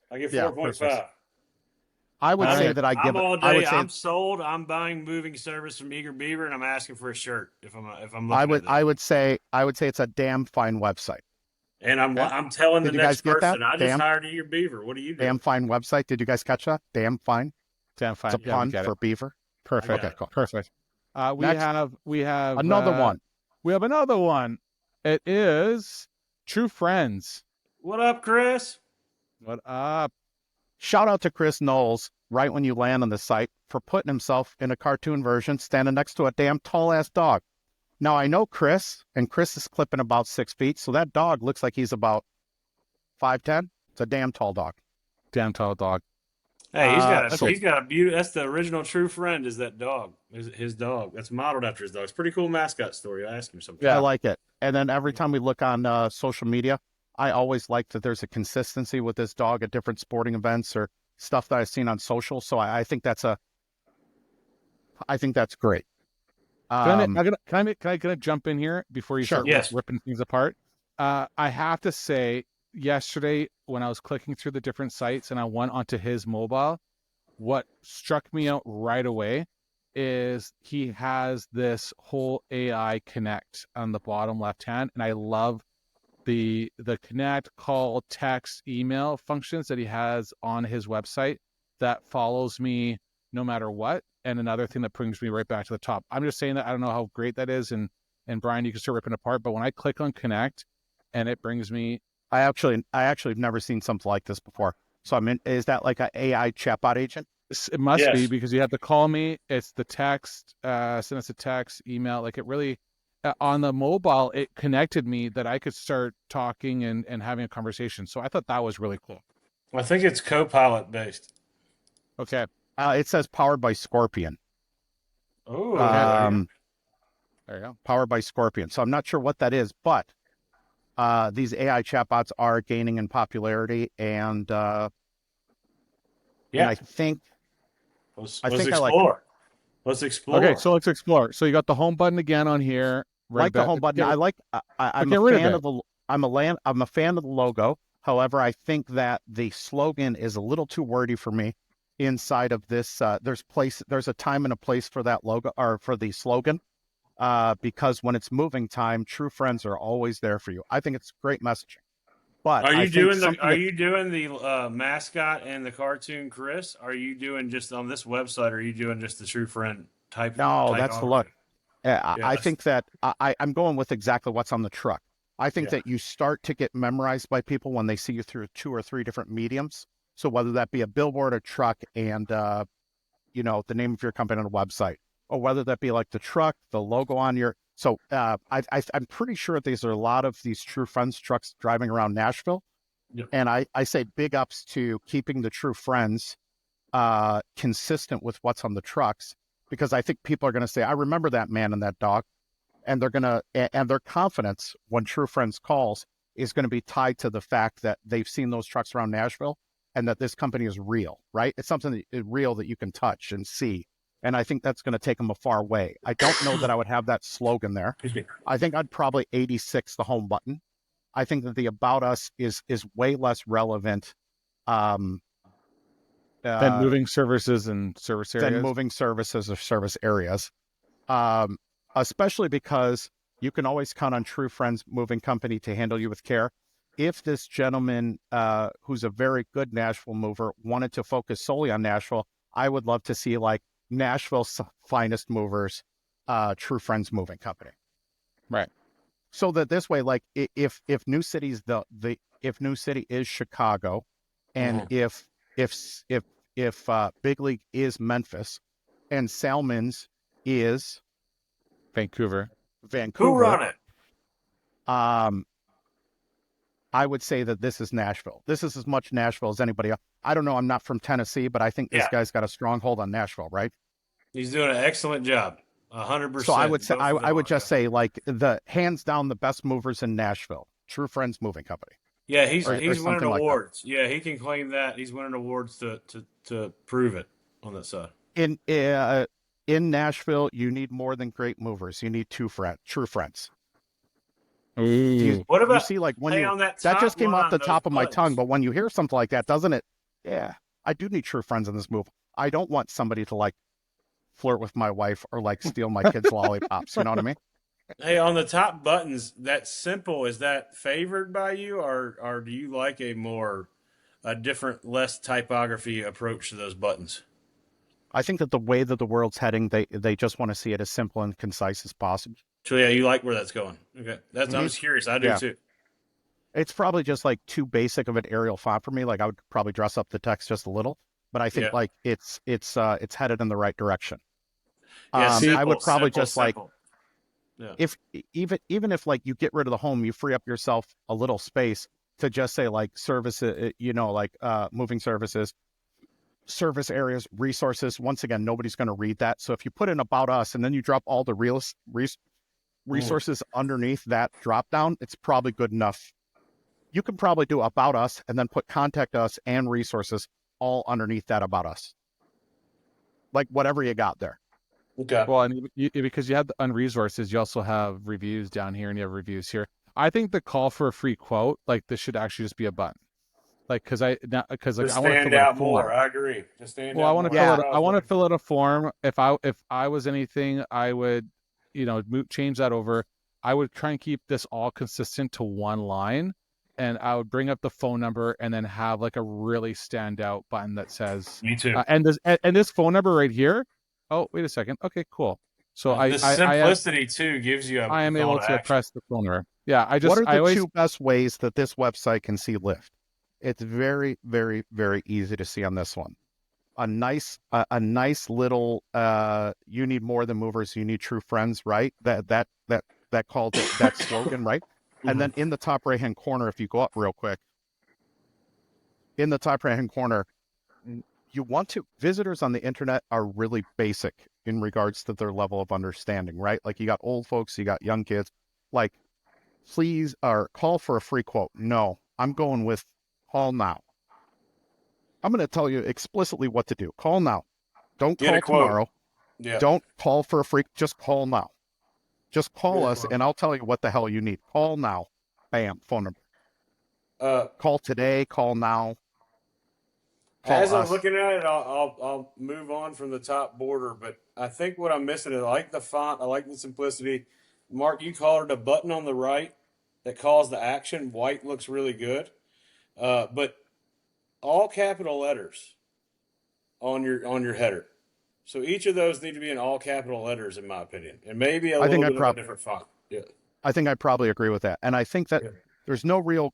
I give Yeah, 4.5. I would All say right. that I give I'm all I day. would say I'm sold. I'm buying moving service from Eager Beaver, and I'm asking for a shirt if I'm looking I at this. would say it's a damn fine website. And I'm telling Did the you guys next get that? person, I just Damn. hired Eager Beaver. What do you do? Damn fine website. Did you guys catch that? Damn fine. Damn fine. It's a Yeah, we pun get for it. beaver. Perfect. Okay, cool. Perfect. We Next. have Another one. We have another one. It is True Friends. What up, Chris? What up? Shout out to Chris Knowles right when you land on the site for putting himself in a cartoon version standing next to a damn tall ass dog. Now I know Chris, and Chris is clipping about 6 feet, so that dog looks like he's about 5'10". It's a damn tall dog. Damn tall dog. Hey, he's okay. got a beauty. That's the original True Friend. Is that dog? His dog? That's modeled after his dog. It's a pretty cool mascot story. I ask him sometimes. I like it. And then every time we look on social media, I always like that there's a consistency with this dog at different sporting events or stuff that I've seen on social. So I think that's great. Can I jump in here before you Sure. start Yes. ripping things apart? I have to say, yesterday when I was clicking through the different sites and I went onto his mobile, what struck me out right away is he has this whole AI connect on the bottom left hand, and I love the connect, call, text, email functions that he has on his website that follows me no matter what. and another thing that brings me right back to the top. I'm just saying that I don't know how great that is, and Brian, you can start ripping apart. But when I click on connect, and it brings me, I actually have never seen something like this before. So is that like an AI chatbot agent? it must be Yes. because you have to call me. It's the text, send us a text, email. Like it really, on the mobile, it connected me that I could start talking and having a conversation. So I thought that was really cool. I think it's Copilot based. Okay. It says powered by Scorpion. Oh, There you go. Powered by Scorpion. So I'm not sure what that is, but these AI chatbots are gaining in popularity, and I think let's think I like explore. Let's explore. Okay, so let's explore. So you got the home button again on here. like the home button. I'm get a rid of fan it. of the I'm a fan of the logo. However, I think that the slogan is a little too wordy for me. Inside of this, there's a time and a place for that logo, or for the slogan, because when it's moving time, true friends are always there for you. I think it's great messaging. But Are I you think doing the something Are that- you doing the mascot and the cartoon Chris? Are you doing just on this website? Or are you doing just the true friend type? No, that's the look. I Yes. think that I'm going with exactly what's on the truck. I think that you start to get memorized by people when they see you through 2 or 3 different mediums. So whether that be a billboard, a truck, and the name of your company on a website, or whether that be like the truck, the logo on your. So I'm pretty sure there's a lot of these True Friends trucks driving around Nashville, Yep. and I say big ups to keeping the True Friends consistent with what's on the trucks, because I think people are going to say, I remember that man and that dog, and their confidence when True Friends calls is going to be tied to the fact that they've seen those trucks around Nashville, and that this company is real, right? It's something that is real that you can touch and see. And I think that's going to take them a far way. I don't know that I would have that slogan there. Excuse me. I think I'd probably 86 the home button. I think that the About Us is way less relevant Then moving services and service areas. than moving services or service areas, especially because you can always count on True Friends Moving Company to handle you with care. If this gentleman, who's a very good Nashville mover, wanted to focus solely on Nashville, I would love to see like Nashville's finest movers, True Friends Moving Company. Right. So that this way, like if New City's if New City is Chicago, and if Big League is Memphis, and Salmon's is Vancouver. Vancouver, Who run it? I would say that this is Nashville. This is as much Nashville as anybody else. I don't know. I'm not from Tennessee, but I think this guy's got a stronghold on Nashville, right? He's doing an excellent job. 100%. So I would say, I would just say, like, the hands down the best movers in Nashville, True Friends Moving Company. Yeah, he's or winning something like that. awards. Yeah, he can claim that. He's winning awards to prove it on that side. In Nashville, you need more than great movers. You need true friends. Ooh. What about You see, like when hey, you on that that just top came off line, the those top of my buttons? tongue, but when you hear something like that, doesn't it? Yeah, I do need true friends in this move. I don't want somebody to like flirt with my wife or like steal my kids' lollipops. You know what I mean? Hey, on the top buttons, that simple, is that favored by you, or do you like a different, less typography approach to those buttons? I think that the way that the world's heading, they just want to see it as simple and concise as possible. So yeah, you like where that's going. Okay, I'm just curious. I do Yeah. too. It's probably just like too basic of an Arial font for me. Like I would probably dress up the text just a little, but I think Yeah. like it's headed in the right direction. Yeah, I would probably simple, just like, simple. Yeah. if even if like you get rid of the home, you free up yourself a little space to just say like services, moving services, service areas, resources. Once again, nobody's going to read that. So if you put in About Us and then you drop all the resources underneath that drop down, it's probably good enough. You can probably do About Us and then put Contact Us and resources all underneath that About Us. Like whatever you got there. Okay. Well, and because you have the unresources, you also have reviews down here and you have reviews here. I think the call for a free quote, like this should actually just be a button. Like, because I want to stand out more. I agree. Just stand out. I want to more. fill it. I want to fill out a form. If I was anything, I would, change that over. I would try and keep this all consistent to one line, and I would bring up the phone number and then have like a really standout button that says. Me too. And this phone number right here, Oh, wait a second. Okay, cool. So The simplicity too gives you I a am call able to to action. press the corner. Yeah, What are I the always two best ways that this website can see lift? It's very, very, very easy to see on this one. A nice little you need more than movers, you need true friends, right? That called it, that slogan, right? And then in the top right hand corner, if you go up real quick, in the top right hand corner, you want to, visitors on the internet are really basic in regards to their level of understanding, right? Like you got old folks, you got young kids, like please, or call for a free quote. No, I'm going with call now. I'm going to tell you explicitly what to do. Call now. Don't Get a call quote. tomorrow. Yeah. Don't call for a free, just call now. Just call Get a us quote. and I'll tell you what the hell you need. Call now. Bam, phone number. Call today, call now. Call As I'm us. looking at it, I'll move on from the top border, but I think what I'm missing is I like the font, I like the simplicity. Mark, you called it a button on the right that calls the action. White looks really good, but all capital letters on your header. So each of those need to be in all capital letters, in my opinion, and maybe a I think little bit of a different font. Yeah, I think I probably agree with that. And I think that yeah. there's no real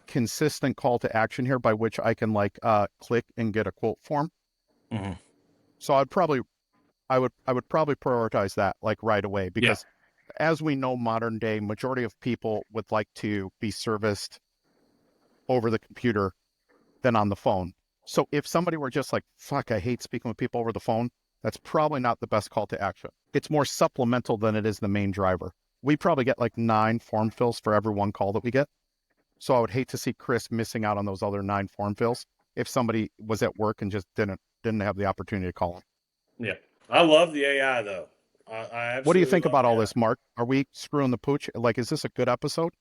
consistent call to action here by which I can like click and get a quote form. Mhm. So I would probably prioritize that like right away because as we know, modern day majority of people would like to be serviced over the computer than on the phone. So if somebody were just like, fuck, I hate speaking with people over the phone, that's probably not the best call to action. It's more supplemental than it is the main driver. We probably get like 9 form fills for every one call that we get. So I would hate to see Chris missing out on those other 9 form fills if somebody was at work and just didn't have the opportunity to call him. Yeah, I love the AI though. I absolutely. What do you think love about the all AI. this, Mark? Are we screwing the pooch? Like, is this a good episode?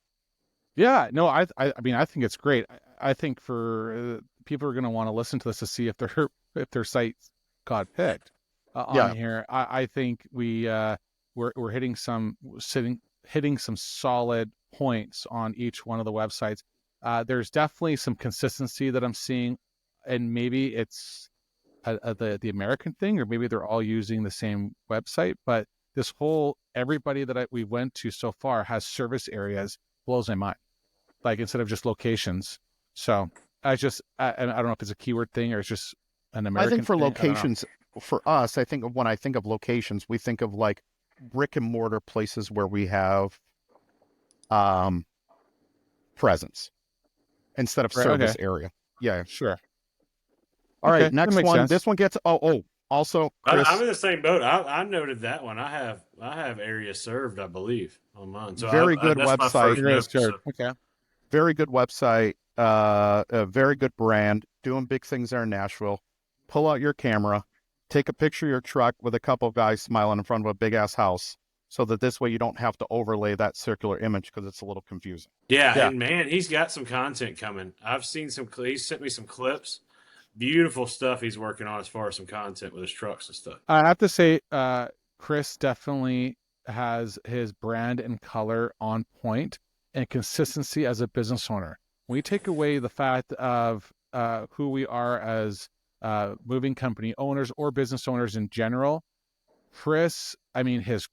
Yeah, no, I mean, I think it's great. I think for people are going to want to listen to this to see if their site got picked on here. I think we're hitting some solid points on each one of the websites. There's definitely some consistency that I'm seeing, and maybe it's the American thing, or maybe they're all using the same website. But this whole everybody that we went to so far has service areas blows my mind. Like instead of just locations. So I don't know if it's a keyword thing or it's just an American I think for thing. locations, for us, I think when I think of locations, we think of like brick and mortar places where we have presence instead of service area. Yeah. Sure. All Okay, right, next that makes one. sense. This one gets also Chris. I'm in the same boat. I noted that one. I have areas served, I believe, on mine. So Very good that's my website. first note, so. Okay. Very good website. A very good brand. Doing big things there in Nashville. Pull out your camera, take a picture of your truck with a couple of guys smiling in front of a big ass house, so that this way you don't have to overlay that circular image because it's a little confusing. Yeah, and man, he's got some content coming. I've seen some. He sent me some clips. Beautiful stuff he's working on as far as some content with his trucks and stuff. I have to say, Chris definitely has his brand and color on point and consistency as a business owner. When you take away the fact of who we are as moving company owners or business owners in general, Chris, I mean, his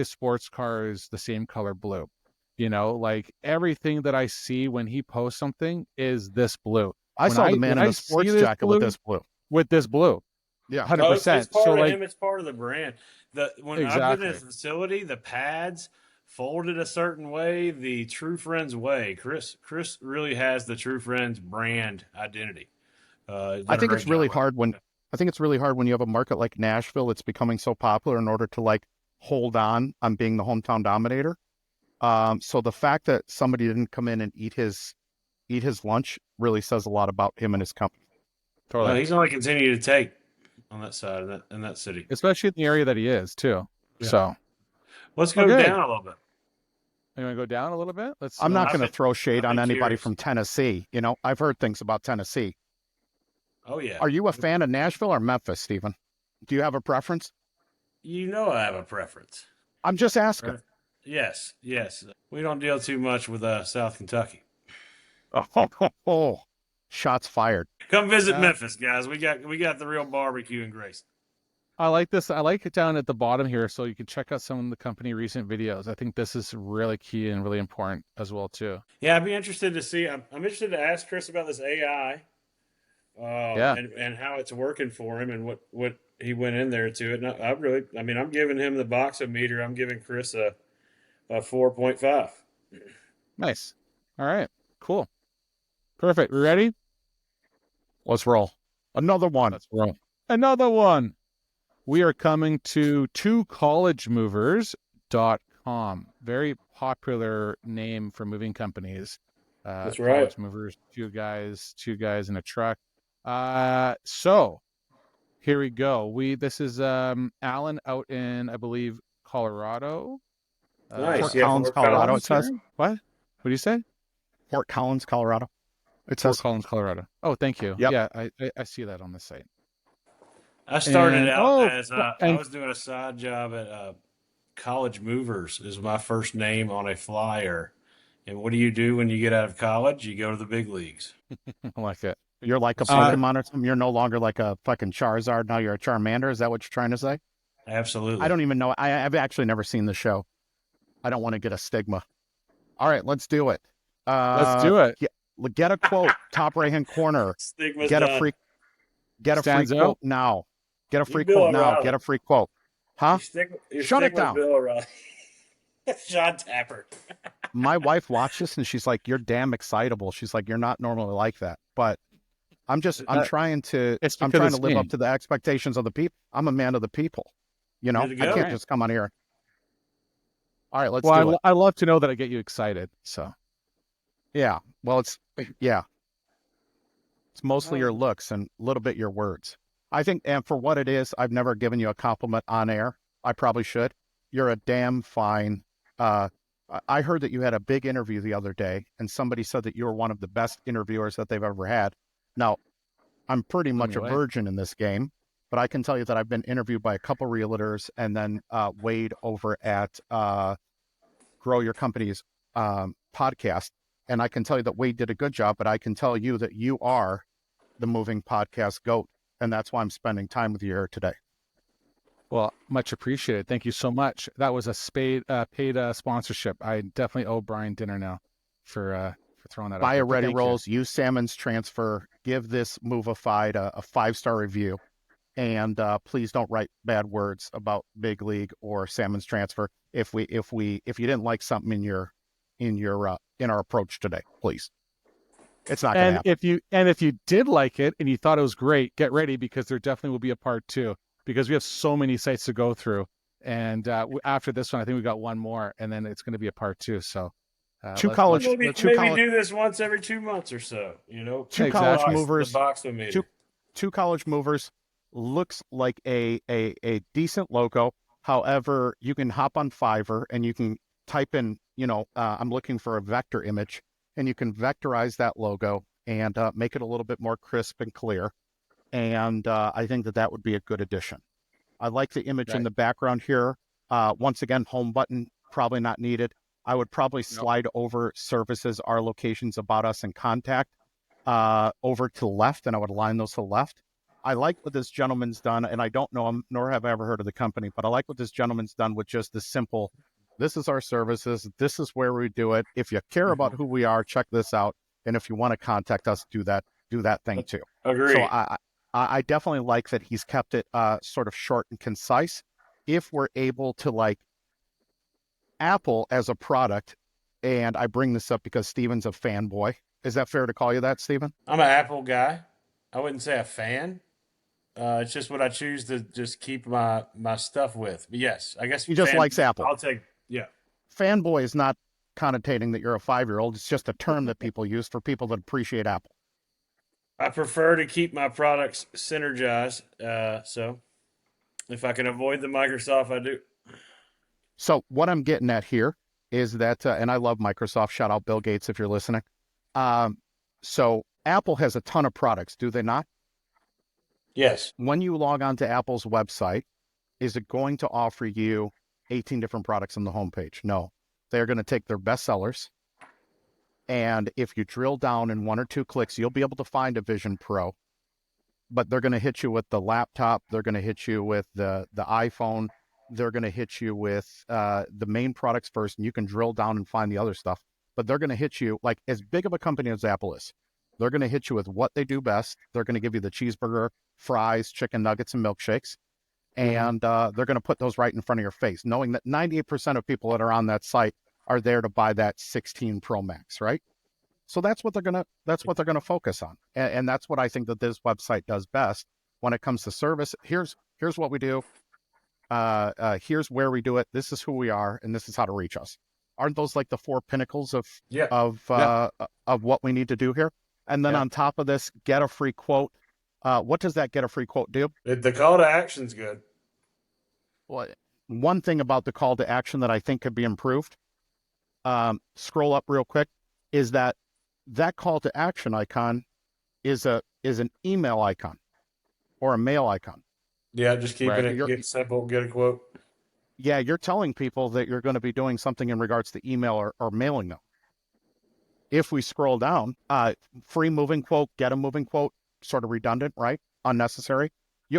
sports car is the same color blue. You know, like everything that I see when he posts something is this blue. I saw the man in a sports jacket with this blue. With this blue. Yeah. 100%. It's part of him. It's part of the brand. When I've been in his facility, the pads folded a certain way, the True Friends way. Chris really has the True Friends brand identity. I think it's really hard when you have a market like Nashville. It's becoming so popular in order to like hold on being the hometown dominator. So the fact that somebody didn't come in and eat his lunch really says a lot about him and his company. Totally. He's only continued to take on that side in that city, especially in the area that he is too. Yeah. So let's go down a little bit. You want to go down a little bit? I'm not going to throw shade on anybody from Tennessee. You know, I've heard things about Tennessee. Oh yeah. Are you a fan of Nashville or Memphis, Stephen? Do you have a preference? You know I have a preference. I'm just asking. Right. Yes. We don't deal too much with South Kentucky. Oh, shots fired. Come visit Memphis, guys. We got the real barbecue in Grayson. I like this. I like it down at the bottom here, so you can check out some of the company recent videos. I think this is really key and really important as well too. Yeah, I'd be interested to see. I'm interested to ask Chris about this AI, Yeah, and how it's working for him and what he went in there to it. And I mean, I'm giving him the boxometer. I'm giving Chris a 4.5. nice. All right, cool, perfect. We ready? Let's roll. Another one. Let's roll. Another one. We are coming to twocollegemovers.com. Very popular name for moving companies. That's right. College movers, two guys in a truck. So here we go. This is Alan out in, I believe, Colorado. Nice. Fort Yeah, Collins, Fort Colorado, Collins. it says. What? What do you say? Fort Collins, Colorado. It Fort says. Collins, Colorado. Oh, thank you. Yep. Yeah, I see that on the site. I started And out as I and was doing a side job at College Movers is my first name on a flyer. And what do you do when you get out of college? You go to the big leagues. I like it. You're like a Pokemon or something. You're no longer like a fucking Charizard. Now you're a Charmander. Is that what you're trying to say? Absolutely. I don't even know. I've actually never seen the show. I don't want to get a stigma. All right, let's do it. Let's do it. Get a quote. Top right hand corner. Stigma's Get done. a free. Get a free Stands out. quote now. Get a free Bill quote now. O'Reilly. Get a free quote. Huh? You're Shut it sticking with down. Bill O'Reilly. John Tapper. My wife watched this and she's like, "You're damn excitable." She's like, "You're not normally like that." But I'm trying to It's I'm because trying it's to live me. up to the expectations of the people. I'm a man of the people. You know, Good to I go. can't Right. just come on here. All right, let's Well, do it. I love to know that I get you excited. So Yeah. Well, it's mostly your looks and a little bit your words. I think, and for what it is, I've never given you a compliment on air. I probably should. You're a damn fine. I heard that you had a big interview the other day, and somebody said that you were one of the best interviewers that they've ever had. Now, I'm pretty much a away. virgin in this game, but I can tell you that I've been interviewed by a couple realtors, and then Wade over at Grow Your Company's podcast. And I can tell you that Wade did a good job, but I can tell you that you are the moving podcast GOAT. And that's why I'm spending time with you here today. well, much appreciated. Thank you so much. That was a paid sponsorship. I definitely owe Brian dinner now for throwing that out Buy there. a But Ready thank you. Rolls, use Salmon's Transfer, give this Movified a 5-star review. And please don't write bad words about Big League or Salmon's Transfer if you didn't like something in our approach today, please. It's not going to happen. If you did like it and you thought it was great, get ready because there definitely will be a part 2 because we have so many sites to go through. And after this one, I think we got one more, and then it's going to be a part 2. So Maybe do this once every 2 months or so. You know, Two College movers. The boxometer. Two College Movers looks like a decent logo. However, you can hop on Fiverr and you can type in, I'm looking for a vector image, and you can vectorize that logo and make it a little bit more crisp and clear. And I think that would be a good addition. I like the image in the background here. Once again, home button, probably not needed. I would probably slide over services, our locations, about us, and contact over to the left, and I would align those to the left. I like what this gentleman's done, and I don't know him, nor have I ever heard of the company, but I like what this gentleman's done with just the simple, this is our services, this is where we do it. If you care about who we are, check this out. And if you want to contact us, do that thing too. Agree. So I definitely like that he's kept it sort of short and concise. If we're able to, like, Apple as a product, and I bring this up because Steven's a fanboy. Is that fair to call you that, Steven? I'm an Apple guy. I wouldn't say a fan. It's just what I choose to just keep my stuff with. But yes, I guess He just likes Apple. I'll take, yeah. Fanboy is not connotating that you're a 5-year-old. It's just a term that people use for people that appreciate Apple. I prefer to keep my products synergized. So if I can avoid the Microsoft, I do. So what I'm getting at here is that, and I love Microsoft. Shout out Bill Gates if you're listening. So Apple has a ton of products, do they not? Yes. When you log on to Apple's website, is it going to offer you 18 different products on the homepage? No. They're going to take their best sellers. And if you drill down in 1 or 2 clicks, you'll be able to find a Vision Pro. but they're going to hit you with the laptop. They're going to hit you with the iPhone. They're going to hit you with the main products first, and you can drill down and find the other stuff. But they're going to hit you, like as big of a company as Apple is, they're going to hit you with what they do best. They're going to give you the cheeseburger, fries, chicken nuggets, and milkshakes. And they're going to put those right in front of your face, knowing that 98% of people that are on that site are there to buy that 16 Pro Max, right? So that's what they're gonna focus on, and that's what I think that this website does best when it comes to service. Here's what we do. Here's where we do it. This is who we are, and this is how to reach us. Aren't those like the four pinnacles of what we need to do here? And then on top of this, get a free quote. What does that get a free quote do? The call to action's good. Well, one thing about the call to action that I think could be improved, scroll up real quick, is that call to action icon is an email icon or a mail icon. Yeah, just keeping it get simple, get a quote. Yeah, you're telling people that you're going to be doing something in regards to email or mailing them. If we scroll down, free moving quote, get a moving quote, sort of redundant, right? Unnecessary.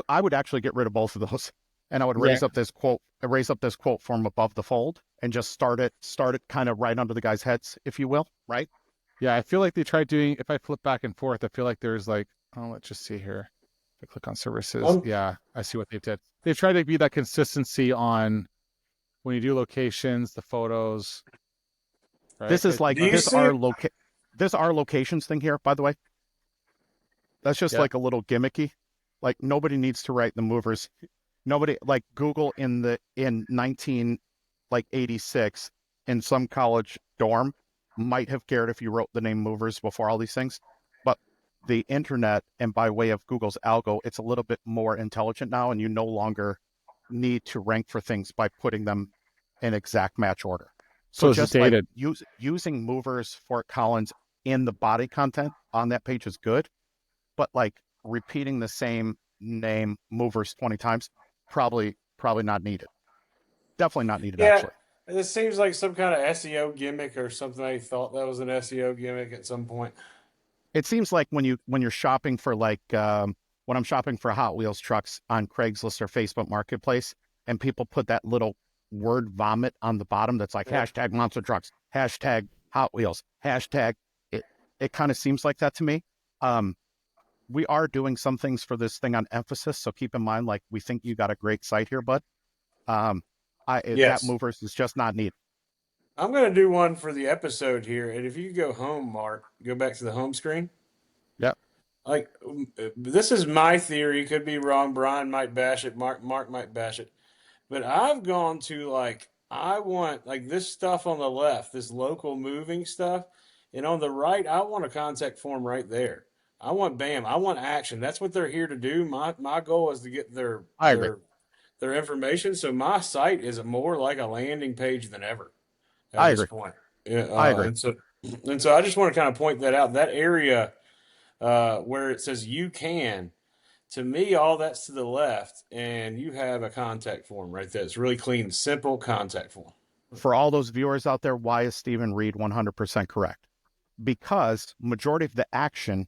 I would actually get rid of both of those, and I would raise up this quote form above the fold and just start it kind of right under the guy's heads, if you will, right? Yeah, I feel like they tried doing, if I flip back and forth, I feel like there's like, let's just see here. If I click on services, yeah, I see what they've did. They've tried to be that consistency on when you do locations, the photos. Right? This is like this our locations thing here, by the way. That's just like a little gimmicky. Like nobody needs to write the movers. Nobody, like Google in 1986 in some college dorm might have cared if you wrote the name movers before all these things, but the internet, and by way of Google's algo, it's a little bit more intelligent now, and you no longer need to rank for things by putting them in exact match order. So just like using movers, Fort Collins in the body content on that page is good, but like repeating the same name movers 20 times, probably not needed. Definitely not needed, actually. This seems like some kind of SEO gimmick or something. I thought that was an SEO gimmick at some point. It seems like when you're shopping for like when I'm shopping for Hot Wheels trucks on Craigslist or Facebook Marketplace, and people put that little word vomit on the bottom that's like hashtag monster trucks, hashtag Hot Wheels, hashtag it kind of seems like that to me. We are doing some things for this thing on emphasis, so keep in mind, like, we think you got a great site here, bud. That movers is just not needed. I'm going to do one for the episode here, and if you go home, Mark, go back to the home screen. Yep. Like, this is my theory. Could be wrong. Brian might bash it. Mark might bash it. But I've gone to, like, I want, like, this stuff on the left, this local moving stuff, and on the right, I want a contact form right there. I want action. That's what they're here to do. My goal is to get their information. So my site is more like a landing page than ever at this point. Yeah, I agree. And so I just want to kind of point that out. That area where it says you can, to me, all that's to the left, and you have a contact form right there. It's really clean, simple contact form. For all those viewers out there, why is Stephen Reed 100% correct? Because majority of the action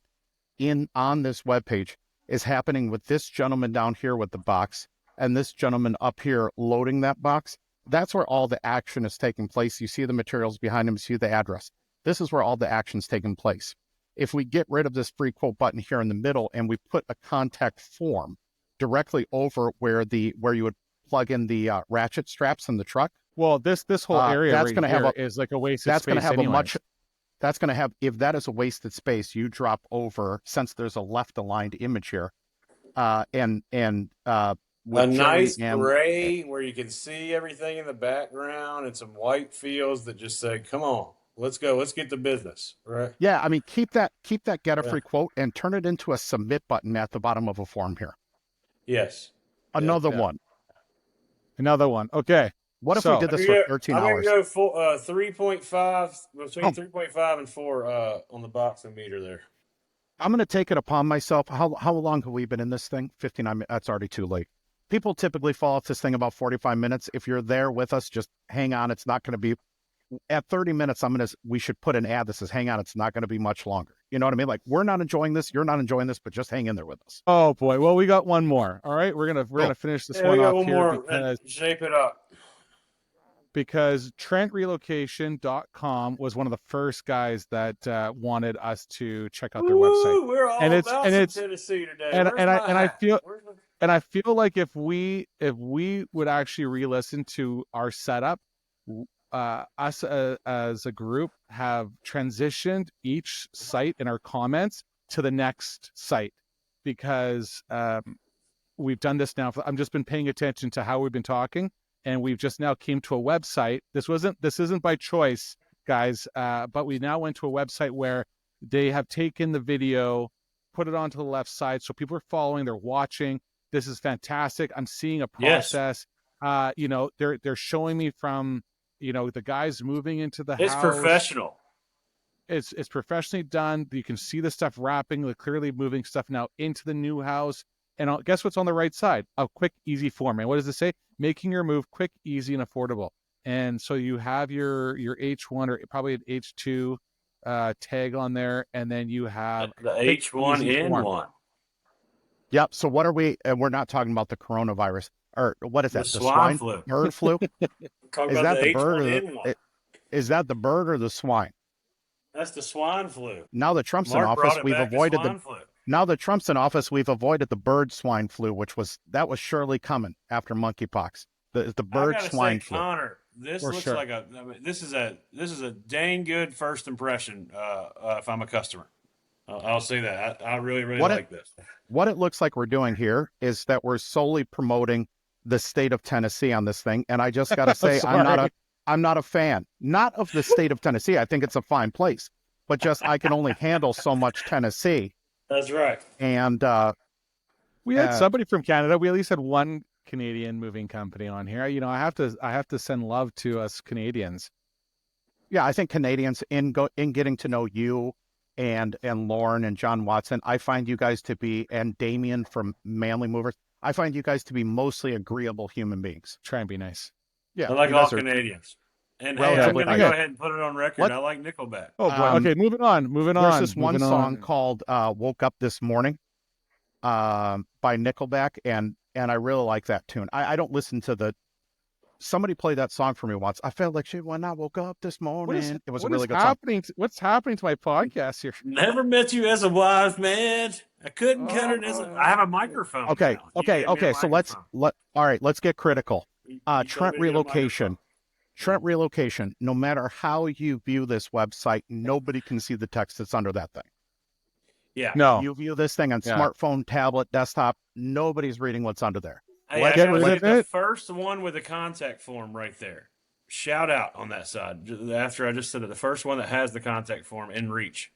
on this webpage is happening with this gentleman down here with the box and this gentleman up here loading that box. That's where all the action is taking place. You see the materials behind him, you see the address. This is where all the action's taking place. If we get rid of this free quote button here in the middle and we put a contact form directly over where you would plug in the ratchet straps in the truck. Well, this whole area that's right going to have is like a wasted that's space. Going to have anyway. That's going to have, if that is a wasted space, you drop over, since there's a left aligned image here, a nice gray where you can see everything in the background and some white fields that just say, come on, let's go. Let's get to business. Right. Yeah. I mean, keep that get a free quote and turn it into a submit button at the bottom of a form here. Yes. Another one. Okay. What if we did this for 13 hours? I'm going to go 3.5, between 3.5 and 4 on the boxing meter there. I'm going to take it upon myself. How long have we been in this thing? 59 minutes. That's already too late. People typically fall off this thing about 45 minutes. If you're there with us, just hang on. It's not going to be at 30 minutes, we should put an ad that says, hang on, it's not going to be much longer. You know what I mean? Like, we're not enjoying this, you're not enjoying this, but just hang in there with us. Oh boy. Well, we got one more. All right. We're gonna finish this Yeah, one we got off one here more. because Shape it up. TrentRelocation.com was one of the first guys that wanted us to check out their Ooh, website. we're all And it's about and some it's Tennessee today. and Where's and my I and I hat? feel Where's my... and I feel like if we would actually re-listen to our setup, us as a group have transitioned each site in our comments to the next site, because we've done this now. I've just been paying attention to how we've been talking, and we've just now came to a website. This isn't by choice, guys, but we now went to a website where they have taken the video, put it onto the left side, so people are following, they're watching. This is fantastic. I'm seeing a process. Yes. They're showing me from, the guys moving into the It's house. professional. It's professionally done. You can see the stuff wrapping, they're clearly moving stuff now into the new house. And guess what's on the right side? A quick, easy form. And what does it say? Making your move quick, easy, and affordable. And so you have your H1 or probably an H2 tag on there, and then you have the H1N1. Yep. So what are we? And we're not talking about the coronavirus, or what is that? The swine flu. Bird flu. Is that the H1N1? Is that the bird or the swine? That's the swine flu. Now that Trump's in office, we've avoided the flu. Now that Trump's in office, we've avoided the bird swine flu, that was surely coming after monkeypox. The bird swine flu. Connor, this looks like this is a dang good first impression. If I'm a customer, I'll say that I really like this. What it looks like we're doing here is that we're solely promoting the state of Tennessee on this thing, and I just got to say I'm not a fan, not of the state of Tennessee. I think it's a fine place, but just I can only handle so much Tennessee. That's right. And we had somebody from Canada. We at least had one Canadian moving company on here. I have to send love to us Canadians. Yeah, I think Canadians in getting to know you and Lauren and John Watson, I find you guys to be, and Damien from Manly Movers, I find you guys to be mostly agreeable human beings. Try and be nice. Yeah, I like all Canadians. And hey, I'm going to go ahead and put it on record. I like Nickelback. Oh, boy. Okay, moving on. There's this one song called Woke Up This Morning by Nickelback, and I really like that tune. I don't listen to somebody played that song for me once. I felt like shit when I woke up this morning. It was a really good song. What's happening to my podcast here? Never met you as a wise man. I couldn't cut it as I have a microphone. Okay. So let's get critical. Trent Relocation. Trent Relocation, no matter how you view this website, nobody can see the text that's under that thing. Yeah. No. You view this thing on smartphone, tablet, desktop, nobody's reading what's under there. Hey, I got the first one with the contact form right there. Shout out on that side. After I just said it, the first one that has the contact form in reach.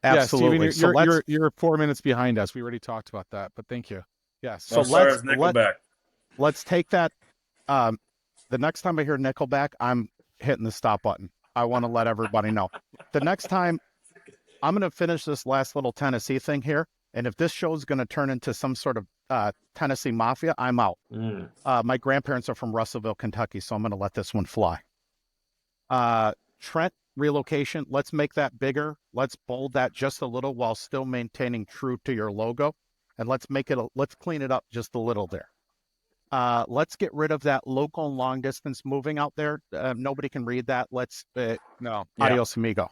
Absolutely. Yeah, Steven, you're 4 minutes behind us. We already talked about that, but thank you. Yes. So let's take that. The next time I hear Nickelback, I'm hitting the stop button. I want to let everybody know. The next time, I'm going to finish this last little Tennessee thing here. And if this show is going to turn into some sort of Tennessee mafia, I'm out. My grandparents are from Russellville, Kentucky, so I'm going to let this one fly. Trent Relocation, let's make that bigger. Let's bold that just a little while still maintaining true to your logo. And let's clean it up just a little there. Let's get rid of that local and long distance moving out there. Nobody can read that. Adios amigo.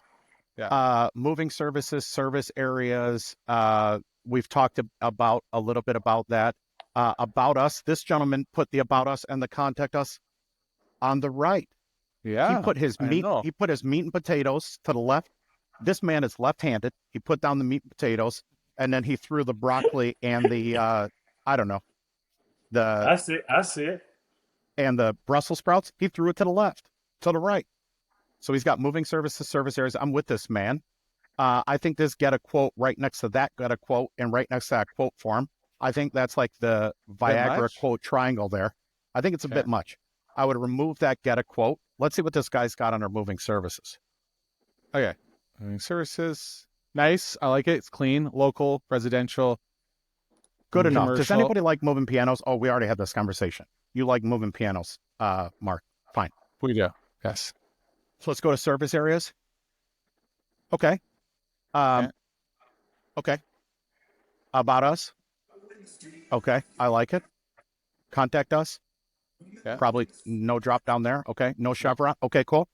Yeah. Moving services, service areas. We've talked about a little bit about that. About us. This gentleman put the about us and the contact us on the right. Yeah. He put his meat and potatoes to the left. This man is left-handed. He put down the meat and potatoes, and then he threw the broccoli and the I don't know. I see it. And the Brussels sprouts, he threw it to the left, to the right. So he's got moving services, service areas. I'm with this man. I think this get a quote right next to that got a quote, and right next to that quote form. I think that's like the Viagra quote triangle there. I think it's a bit much. I would remove that get a quote. Let's see what this guy's got under moving services. Okay. Moving services. Nice. I like it. It's clean, local, residential. Good enough. Does anybody like moving pianos? Oh, we already had this conversation. You like moving pianos, Mark. Fine. We do. Yes. So let's go to service areas. Okay. Okay. About us. Okay. I like it. Contact us. Yeah. Probably no drop down there. Okay. No chevron. Okay, cool.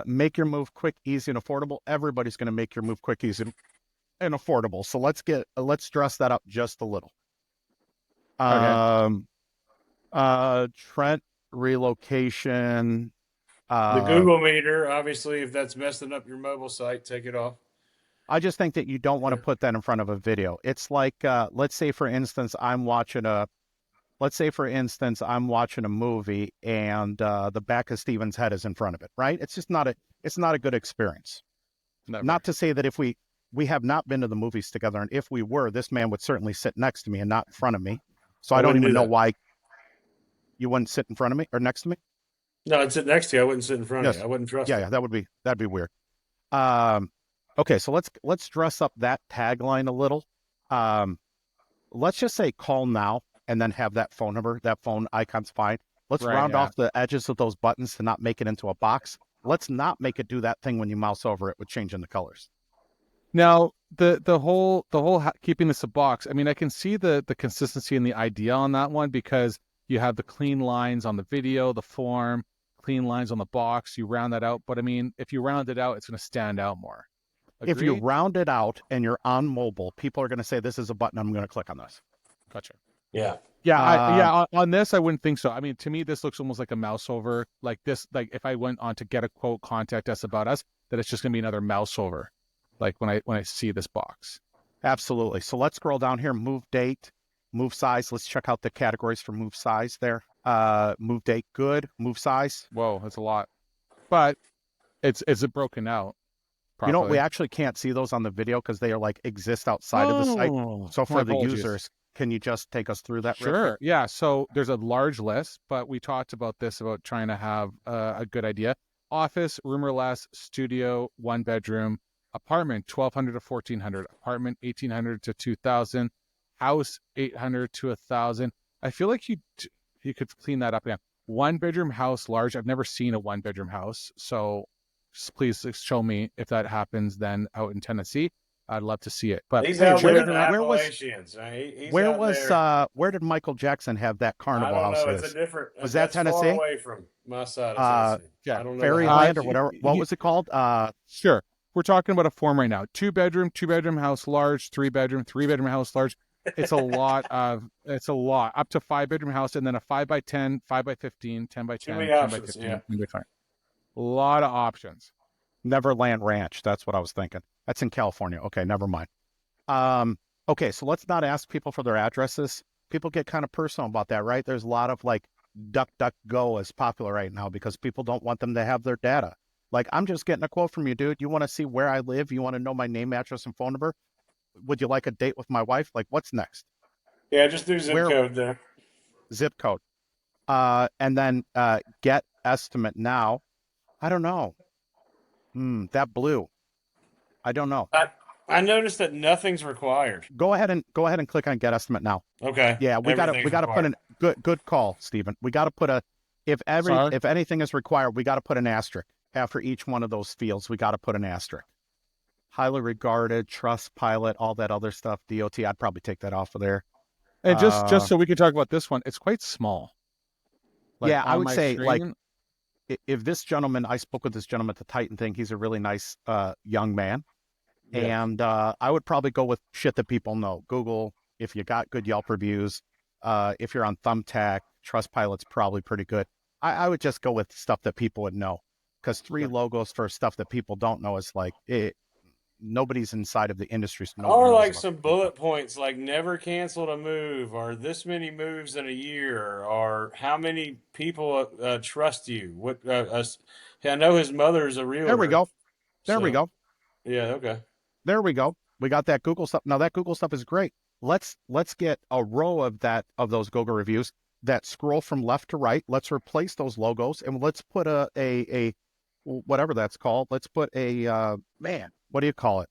Make your move quick, easy, and affordable. Everybody's going to make your move quick, easy, and affordable. So let's dress that up just a little. Okay. Trent Relocation. The Google meter, obviously, if that's messing up your mobile site, take it off. I just think that you don't want to put that in front of a video. It's like, let's say for instance, I'm watching a movie and the back of Steven's head is in front of it, right? It's just not a good experience. Never. Not to say that if we have not been to the movies together, and if we were, this man would certainly sit next to me and not in front of me. So I don't even know why you wouldn't sit in front of me or next to me. No, I'd sit next to you. I wouldn't sit in front of you. I wouldn't trust you. Yeah, that'd be weird. Okay, so let's dress up that tagline a little. Let's just say call now and then have that phone number, that phone icon's fine. Let's round off the edges of those buttons to not make it into a box. Let's not make it do that thing when you mouse over it with changing the colors. Now, the whole keeping this a box. I mean, I can see the consistency and the idea on that one because you have the clean lines on the video, the form, clean lines on the box. You round that out, but I mean, if you round it out, it's going to stand out more. Agreed? If you round it out and you're on mobile, people are going to say, "This is a button. I'm going to click on this." Gotcha. Yeah. Yeah, on this, I wouldn't think so. I mean, to me, this looks almost like a mouse over. Like this, like if I went on to get a quote, contact us about us, that it's just going to be another mouse over. Like when I see this box. Absolutely. So let's scroll down here. Move date, move size. Let's check out the categories for move size there. Move date, good. Move size. Whoa, that's a lot. But is it broken out properly? You know what? We actually can't see those on the video because they are like exist outside of the site. So for the users, can you just take us through that? Sure. Yeah. So there's a large list, but we talked about this, about trying to have a good idea. Office, room or less, studio, 1 bedroom, apartment, 1,200 to 1,400, apartment, 1,800 to 2,000, house, 800 to 1,000. I feel like you could clean that up again. 1 bedroom house, large. I've never seen a 1 bedroom house. So please show me if that happens then out in Tennessee. I'd love to see it. But he's out there in the Appalachians. Where did Michael Jackson have that carnival house? I don't know. It's a different. Was that Tennessee? Far away from my side of Tennessee. Yeah, I don't know Fairyland or whatever. What was it called? Sure. We're talking about a form right now. 2 bedroom house, large. 3 bedroom house, large. It's a lot. Up to 5 bedroom house, and then a 5 by 10, 5 by 15, 10 by 10, 10 by 15. Yeah. A lot of options. Neverland Ranch. That's what I was thinking. That's in California. Okay, never mind. Okay, so let's not ask people for their addresses. People get kind of personal about that, right? There's a lot of like DuckDuckGo is popular right now because people don't want them to have their data. Like, I'm just getting a quote from you, dude. You want to see where I live? You want to know my name, address, and phone number? Would you like a date with my wife? Like, what's next? Yeah, just do zip code there. Zip code. And then get estimate now. I don't know. That blue. I don't know. I noticed that nothing's required. Go ahead and click on get estimate now. Okay. Yeah, we gotta put in good call, Stephen. We gotta put if anything is required, we gotta put an asterisk after each one of those fields. We gotta put an asterisk. Highly regarded, Trustpilot, all that other stuff. DOT, I'd probably take that off of there. And just so we can talk about this one, it's quite small. Like, yeah, I would say like if this gentleman, I spoke with this gentleman at the Titan thing. He's a really nice young man. Yeah. And I would probably go with shit that people know. Google, if you got good Yelp reviews. If you're on Thumbtack, Trustpilot's probably pretty good. I would just go with stuff that people would know. Because 3 logos for stuff that people don't know is like, nobody's inside of the industry. Or like some bullet points, like never canceled a move, or this many moves in a year, or how many people trust you. What I know his mother's a realtor. There we go. We go. Yeah, okay. There we go. We got that Google stuff. Now that Google stuff is great. Let's get a row of those Google reviews that scroll from left to right. Let's replace those logos and let's put a whatever that's called. Let's put a what do you call it?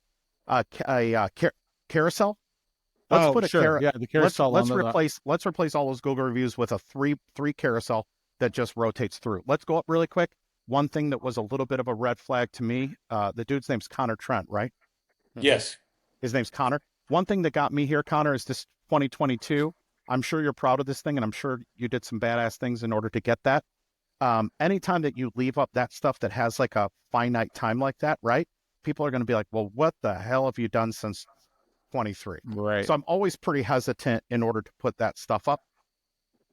A carousel. Let's put a the carousel. Let's replace all those Google reviews with a three carousel that just rotates through. Let's go up really quick. one thing that was a little bit of a red flag to me, the dude's name's Connor Trent, right? Yes. His name's Connor. One thing that got me here, Connor, is this 2022. I'm sure you're proud of this thing, and I'm sure you did some badass things in order to get that. Anytime that you leave up that stuff that has like a finite time like that, right? People are going to be like, well, what the hell have you done since 23? Right. So I'm always pretty hesitant in order to put that stuff up.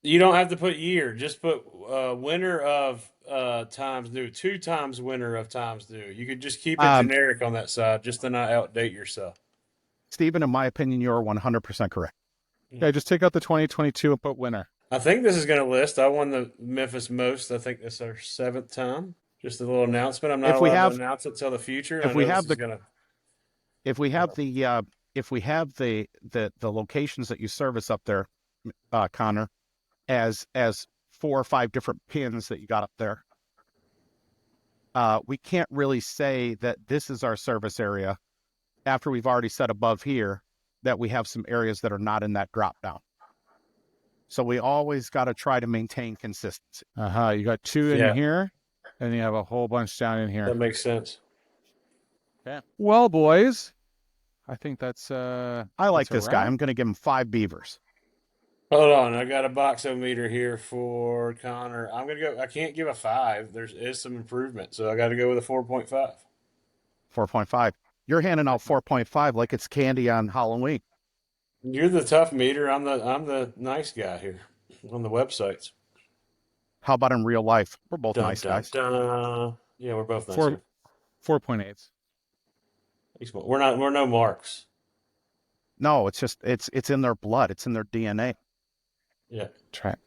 You don't have to put year. Just put winner of times new. 2 times winner of times new. You could just keep it generic on that side, just to not outdate yourself. Stephen, in my opinion, you're 100% correct. Yeah, just take out the 2022 and put winner. I think this is going to list. I won the Memphis Most. I think this is our 7th time. Just a little announcement. I'm not allowed to announce it till the future. If we have the locations that you service up there, Connor, as 4 or 5 different pins that you got up there, we can't really say that this is our service area after we've already said above here that we have some areas that are not in that drop down. So we always got to try to maintain consistency. You got 2 in here, and you have a whole bunch down in here. That makes sense. Yeah. Well, boys, I think that's I like this guy. I'm going to give him 5 beavers. Hold on, I got a boxometer here for Connor. I'm gonna go. I can't give a 5. There is some improvement, so I got to go with a 4.5. 4.5. You're handing out 4.5 like it's candy on Halloween. You're the tough meter. I'm the nice guy here on the websites. How about in real life? We're both nice guys. Yeah, we're both nice. 4.8. We're no marks. No, it's just it's in their blood. It's in their DNA. Yeah. Trent.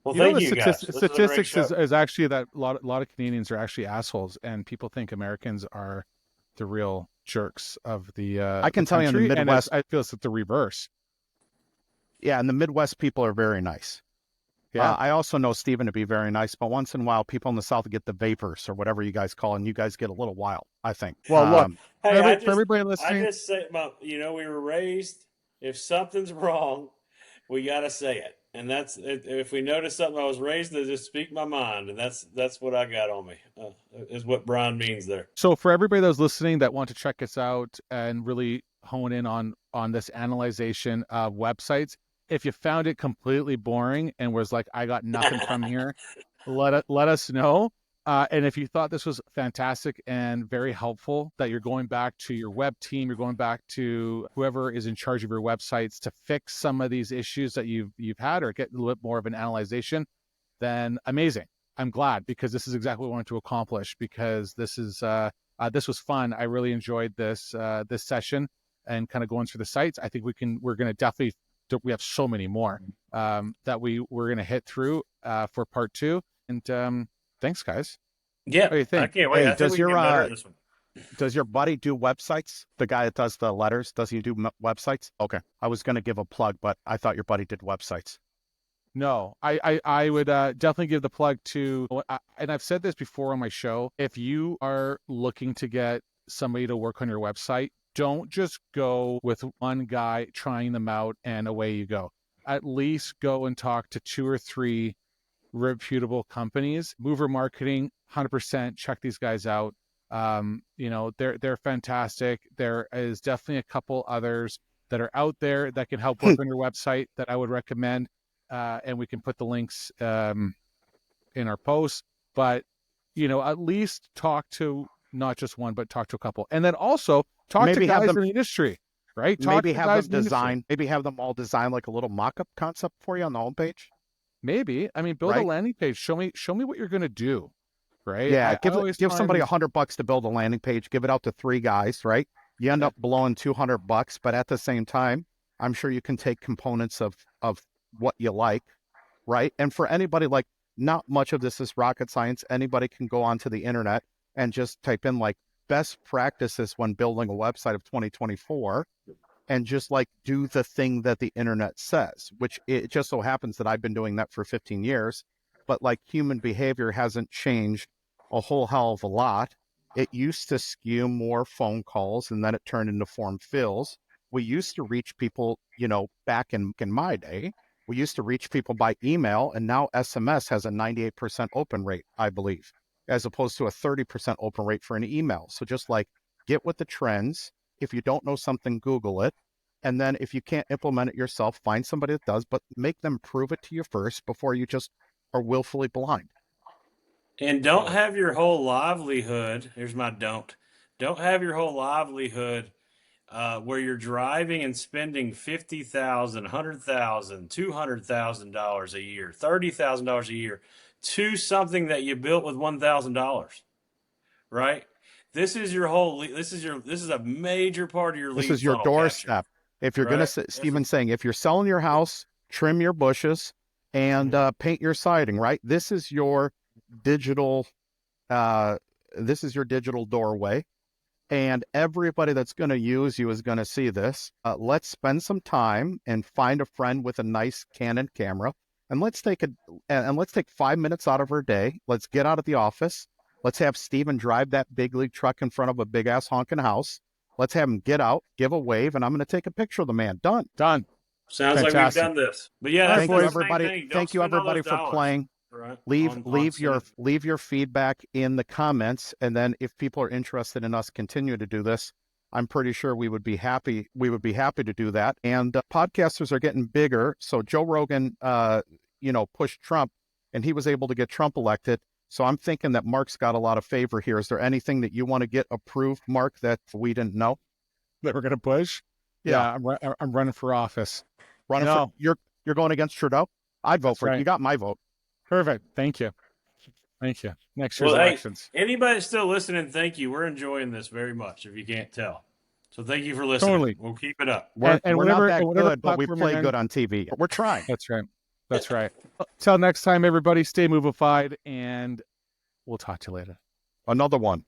Well, thank you guys. Statistics is actually that a lot of Canadians are actually assholes, and people think Americans are the real jerks of the I can tell you in the Midwest, I feel it's the reverse. Yeah, in the Midwest, people are very nice. Yeah, I also know Stephen to be very nice, but once in a while, people in the South get the vapors or whatever you guys call it, and you guys get a little wild, I think. Well, look, hey, for everybody listening, I just say, we were raised, if something's wrong, we got to say it. And that's, if we notice something, I was raised to just speak my mind, and that's what I got on me, is what Brian means there. So for everybody that's listening that want to check us out and really hone in on this analyzation of websites, if you found it completely boring and was like, I got nothing from here, let us know. And if you thought this was fantastic and very helpful, that you're going back to your web team, you're going back to whoever is in charge of your websites to fix some of these issues that you've had or get a little bit more of an analyzation, then amazing. I'm glad, because this is exactly what we wanted to accomplish, because this was fun. I really enjoyed this session and kind of going through the sites. I think we're going to definitely, we have so many more that we're going to hit through for part 2. And thanks, guys. Yeah, what do you think? I can't wait. Hey, I think we can get better at this one. Does your buddy do websites? The guy that does the letters, does he do websites? Okay. I was going to give a plug, but I thought your buddy did websites. No, I would definitely give the plug to, and I've said this before on my show, if you are looking to get somebody to work on your website, don't just go with one guy trying them out and away you go. At least go and talk to 2 or 3 reputable companies. Mover Marketing, 100%, check these guys out. They're fantastic. There is definitely a couple others that are out there that can help work on your website that I would recommend. And we can put the links in our posts. But, at least talk to not just one, but talk to a couple. And then also talk to guys in the industry, right? Maybe have them all design like a little mock-up concept for you on the homepage. Maybe. I mean, build a landing page. Show me what you're going to do, right? Yeah, give somebody $100 to build a landing page. Give it out to 3 guys, right? You end up blowing $200, but at the same time, I'm sure you can take components of what you like, right? And for anybody, like, not much of this is rocket science. Anybody can go onto the internet and just type in like best practices when building a website of 2024 and just like do the thing that the internet says, which it just so happens that I've been doing that for 15 years, but like human behavior hasn't changed a whole hell of a lot. It used to skew more phone calls and then it turned into form fills. We used to reach people, back in my day, we used to reach people by email, and now SMS has a 98% open rate, I believe. as opposed to a 30% open rate for an email. So just like get with the trends. If you don't know something, Google it. And then if you can't implement it yourself, find somebody that does, but make them prove it to you first before you just are willfully blind. And don't have your whole livelihood. Here's my don't. Don't have your whole livelihood where you're driving and spending $50,000, $100,000, $200,000 a year, $30,000 a year to something that you built with $1,000, right? This is your whole. This is a major part of your lead. This is your funnel doorstep. capture, If you're right? going to, Stephen's saying, if you're selling your house, trim your bushes and paint your siding, right? This is your digital. This is your digital doorway. And everybody that's going to use you is going to see this. Let's spend some time and find a friend with a nice Canon camera, and let's take 5 minutes out of our day. Let's get out of the office. Let's have Stephen drive that big league truck in front of a big ass honking house. Let's have him get out, give a wave, and I'm going to take a picture of the man. Done. Sounds Fantastic. like we've done this. But yeah, Thank you, that's everybody. the main thing. Don't Thank you, spend all everybody, those for dollars, playing. right, Leave your feedback in the comments, and then if people are interested in us continue to do this, I'm pretty sure we would be happy to do that. And podcasters are getting bigger. So Joe Rogan pushed Trump, and he was able to get Trump elected. So I'm thinking that Mark's got a lot of favor here. Is there anything that you want to get approved, Mark, that we didn't know that we're going to push? Yeah, I'm running for office. You're going against Trudeau? I'd vote for it. You got my vote. Perfect. Thank you. Next year's elections. Anybody still listening, thank you. We're enjoying this very much, if you can't tell. So thank you for listening. Totally. We'll keep it up. We're not that good, but we play good on TV. We're trying. That's right. Till next time, everybody, stay movified, and we'll talk to you later. Another one.